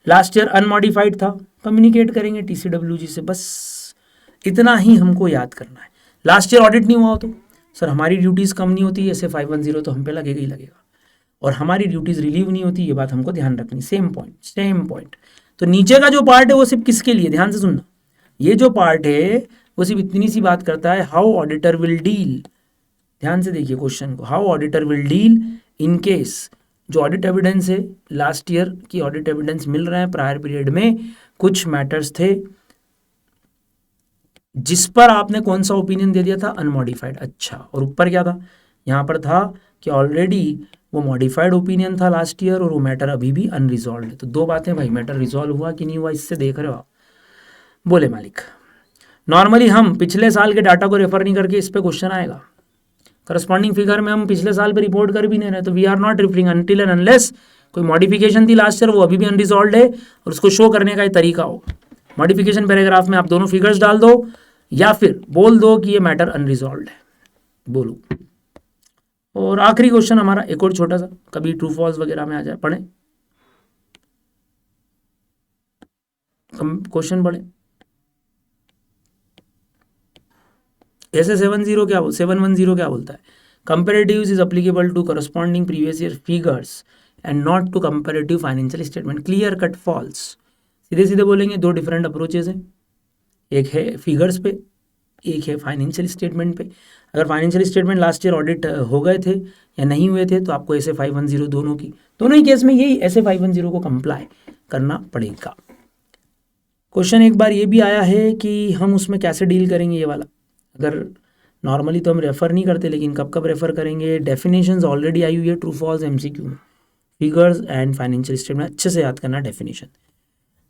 लास्ट ईयर अनमॉडिफाइड था, कम्युनिकेट करेंगे TCWG से, बस इतना ही हमको याद करना है. लास्ट ईयर ऑडिट नहीं हुआ हो तो सर हमारी ड्यूटीज़ कम नहीं होती, SA 510 तो हम पे लगेगा ही लगेगा, और हमारी ड्यूटीज़ रिलीव नहीं होती, ये बात हमको ध्यान रखनी. Same point. तो नीचे का जो पार्ट है वो सिर्फ किसके लिए, ध्यान से सुनना, ये जो पार्ट है वो सिर्फ इतनी सी बात करता है, हाउ ऑडिटर विल डील. ध्यान से देखिए क्वेश्चन को, how auditor will deal in case जो ऑडिट एविडेंस है, लास्ट ईयर की ऑडिट एविडेंस मिल रहा है, प्रायर पीरियड में कुछ मैटर्स थे जिस पर आपने कौन सा ओपिनियन दे दिया था, अनमॉडिफाइड. अच्छा, और ऊपर क्या था, यहाँ पर था कि ऑलरेडी वो मॉडिफाइड ओपिनियन था लास्ट ईयर और वो मैटर अभी भी अनरिजॉल्व है. तो दो बातें भाई, मैटर रिजॉल्व हुआ कि नहीं हुआ इससे देख रहे हो आप. बोले मालिक, नॉर्मली हम पिछले साल के डाटा को रेफर नहीं करके इस पे क्वेश्चन आएगा. करस्पॉन्डिंग फिगर में हम पिछले साल पे रिपोर्ट कर भी नहीं रहे, तो we are not referring until and unless कोई मॉडिफिकेशन थी लास्ट ईयर वो अभी भी अनरिजॉल्व है और उसको शो करने का एक तरीका हो. मॉडिफिकेशन पैराग्राफ में आप दोनों फिगर्स डाल दो या फिर बोल दो कि ये मैटर अनरिजॉल्व है, बोलो. और आखिरी क्वेश्चन हमारा एक और छोटा सा, कभी ट्रू फॉल्स वगैरह में आ जाए, पढ़ें. क्वेश्चन पढ़े। ऐसे 710 क्या बोलता है, comparative is applicable to corresponding previous year figures and not to comparative financial statement. Clear cut falls. सीधे सीधे बोलेंगे दो डिफरेंट अप्रोचेज हैं, एक है फिगर्स पे, एक है फाइनेंशियल स्टेटमेंट पे। अगर financial statement last year audit हो गए थे या नहीं हुए थे तो आपको ऐसे 510 दोनों ही केस में यही ऐसे 510 को कंप्लाई करना पड़ेगा। क्वेश्चन एक बार ये भी आया है कि हम उसमें कैसे डील करेंगे ये वाला। अगर नॉर्मली तो हम रेफ़र नहीं करते, लेकिन कब कब रेफ़र करेंगे, डेफिनेशंस ऑलरेडी आई हुई है ट्रू फॉल्स एमसीक्यू में, फिगर्स एंड फाइनेंशियल स्टेटमेंट अच्छे से याद करना डेफिनेशन।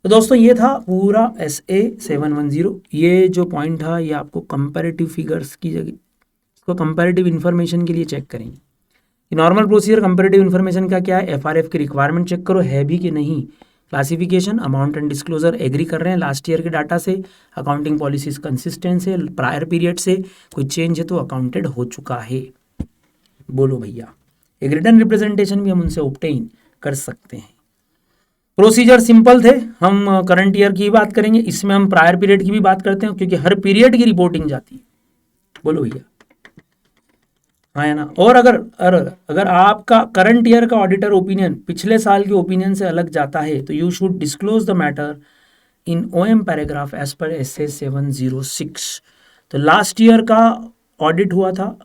तो दोस्तों ये था पूरा SA 710। ये जो पॉइंट था ये आपको कंपैरेटिव फिगर्स की जगह इसको कंपैरेटिव इन्फॉर्मेशन के लिए चेक करेंगे कि नॉर्मल प्रोसीजर कंपैरेटिव इन्फॉर्मेशन का क्या है, FRF की रिक्वायरमेंट चेक करो है भी कि नहीं, classification, amount and disclosure agree कर रहे हैं लास्ट ईयर के डाटा से, अकाउंटिंग पॉलिसीज कंसिस्टेंट है, प्रायर पीरियड से कोई चेंज है तो अकाउंटेड हो चुका है। बोलो भैया, एक रिटर्न रिप्रेजेंटेशन भी हम उनसे ऑब्टेन कर सकते हैं। प्रोसीजर सिंपल थे। हम करंट ईयर की बात करेंगे, इसमें हम प्रायर पीरियड की भी बात करते हैं क्योंकि हर पीरियड की रिपोर्टिंग जाती है। बोलो भैया, हाँ है ना। और अगर आपका करंट ईयर का ऑडिटर ओपिनियन पिछले साल के ओपिनियन से अलग जाता है तो you should disclose the matter in OM paragraph as per SA 706। तो लास्ट ईयर का ऑडिट हुआ था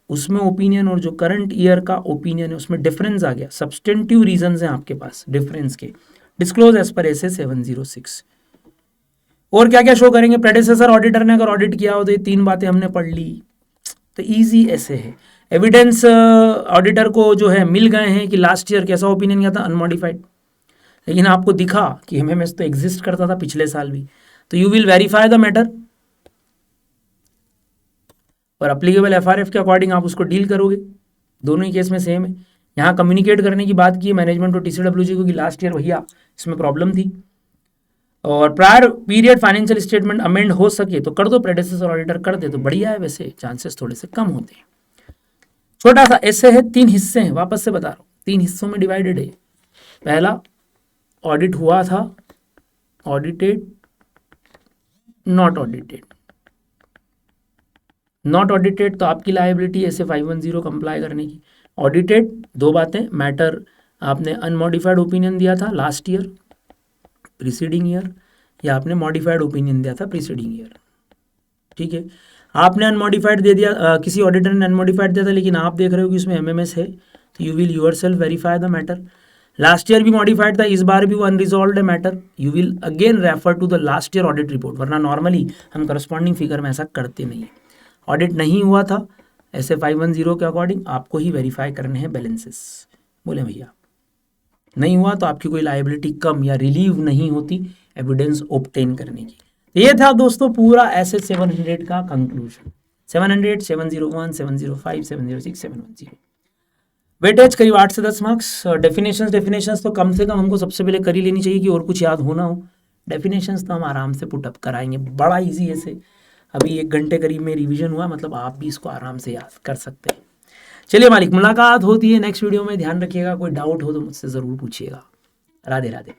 उसमें ओपिनियन और जो करंट ईयर का ओपिनियन है उसमें डिफरेंस आ गया, सब्सटेंटिव रीजंस हैं आपके पास डिफरेंस के, डिस्क्लोज एज पर SA 706। और क्या क्या शो करेंगे, प्रेडेसेसर ऑडिटर ने अगर ऑडिट किया हो तो ये 3 बातें हमने पढ़ ली, तो इजी ऐसे है। एविडेंस ऑडिटर को जो है मिल गए हैं कि लास्ट ईयर कैसा ओपिनियन गया था, अनमॉडिफाइड, लेकिन आपको दिखा कि MMS तो एग्जिस्ट करता था पिछले साल भी, तो you will verify the matter और अप्लीकेबल FRF के अकॉर्डिंग आप उसको डील करोगे। दोनों ही केस में सेम है। यहाँ कम्युनिकेट करने की बात की है मैनेजमेंट और TCWG को कि लास्ट ईयर भैया इसमें प्रॉब्लम थी, और prior period financial statement amend हो सके तो कर दो, प्रेडेसेसर ऑडिटर कर दे तो बढ़िया है, वैसे चांसेस थोड़े से कम होते हैं। छोटा सा ऐसे है, 3 हिस्से हैं, वापस से बता रहा हूँ 3 हिस्सों में डिवाइडेड है। पहला ऑडिट हुआ था, audited, not audited. Not audited तो आपकी लायबिलिटी ऐसे 510 कंप्लाई करने की। ऑडिटेड 2 बातें, मैटर आपने अनमॉडिफाइड ओपिनियन दिया था लास्ट ईयर प्रीसीडिंग ईयर, या आपने मॉडिफाइड ओपिनियन दिया था प्रीसीडिंग ईयर। ठीक है, आपने अनमॉडिफाइड दे दिया, किसी ऑडिटर ने अनमॉडिफाइड दिया था लेकिन आप देख रहे हो कि उसमें MMS है, तो you will yourself verify the matter. Last year भी मॉडिफाइड था, इस बार भी वो अनरिजॉल्व्ड है matter, you will again refer to the last year audit report, वरना नॉर्मली हम करस्पॉन्डिंग फिगर में ऐसा करते नहीं है। ऑडिट नहीं हुआ था ऐसे 510 के अकॉर्डिंग आपको ही वेरीफाई करने हैं बैलेंसेस। बोले भैया नहीं हुआ तो आपकी कोई लायबिलिटी कम या रिलीव नहीं होती एविडेंस ऑब्टेन करने की। ये था दोस्तों पूरा SA 700 का कंक्लूजन। 700, 701, 705, 706, 710। वेटेज करीब 8 से 10 मार्क्स। डेफिनेशंस तो कम से कम हमको सबसे पहले कर ही लेनी चाहिए कि और कुछ याद होना हो। डेफिनेशंस तो हम आराम से पुटअप कराएंगे, बड़ा ईजी ऐसे। अभी 1 घंटे करीब में रिवीजन हुआ, मतलब आप भी इसको आराम से याद कर सकते हैं। चलिए मालिक, मुलाकात होती है नेक्स्ट वीडियो में। ध्यान रखिएगा, कोई डाउट हो तो मुझसे ज़रूर पूछिएगा। राधे राधे।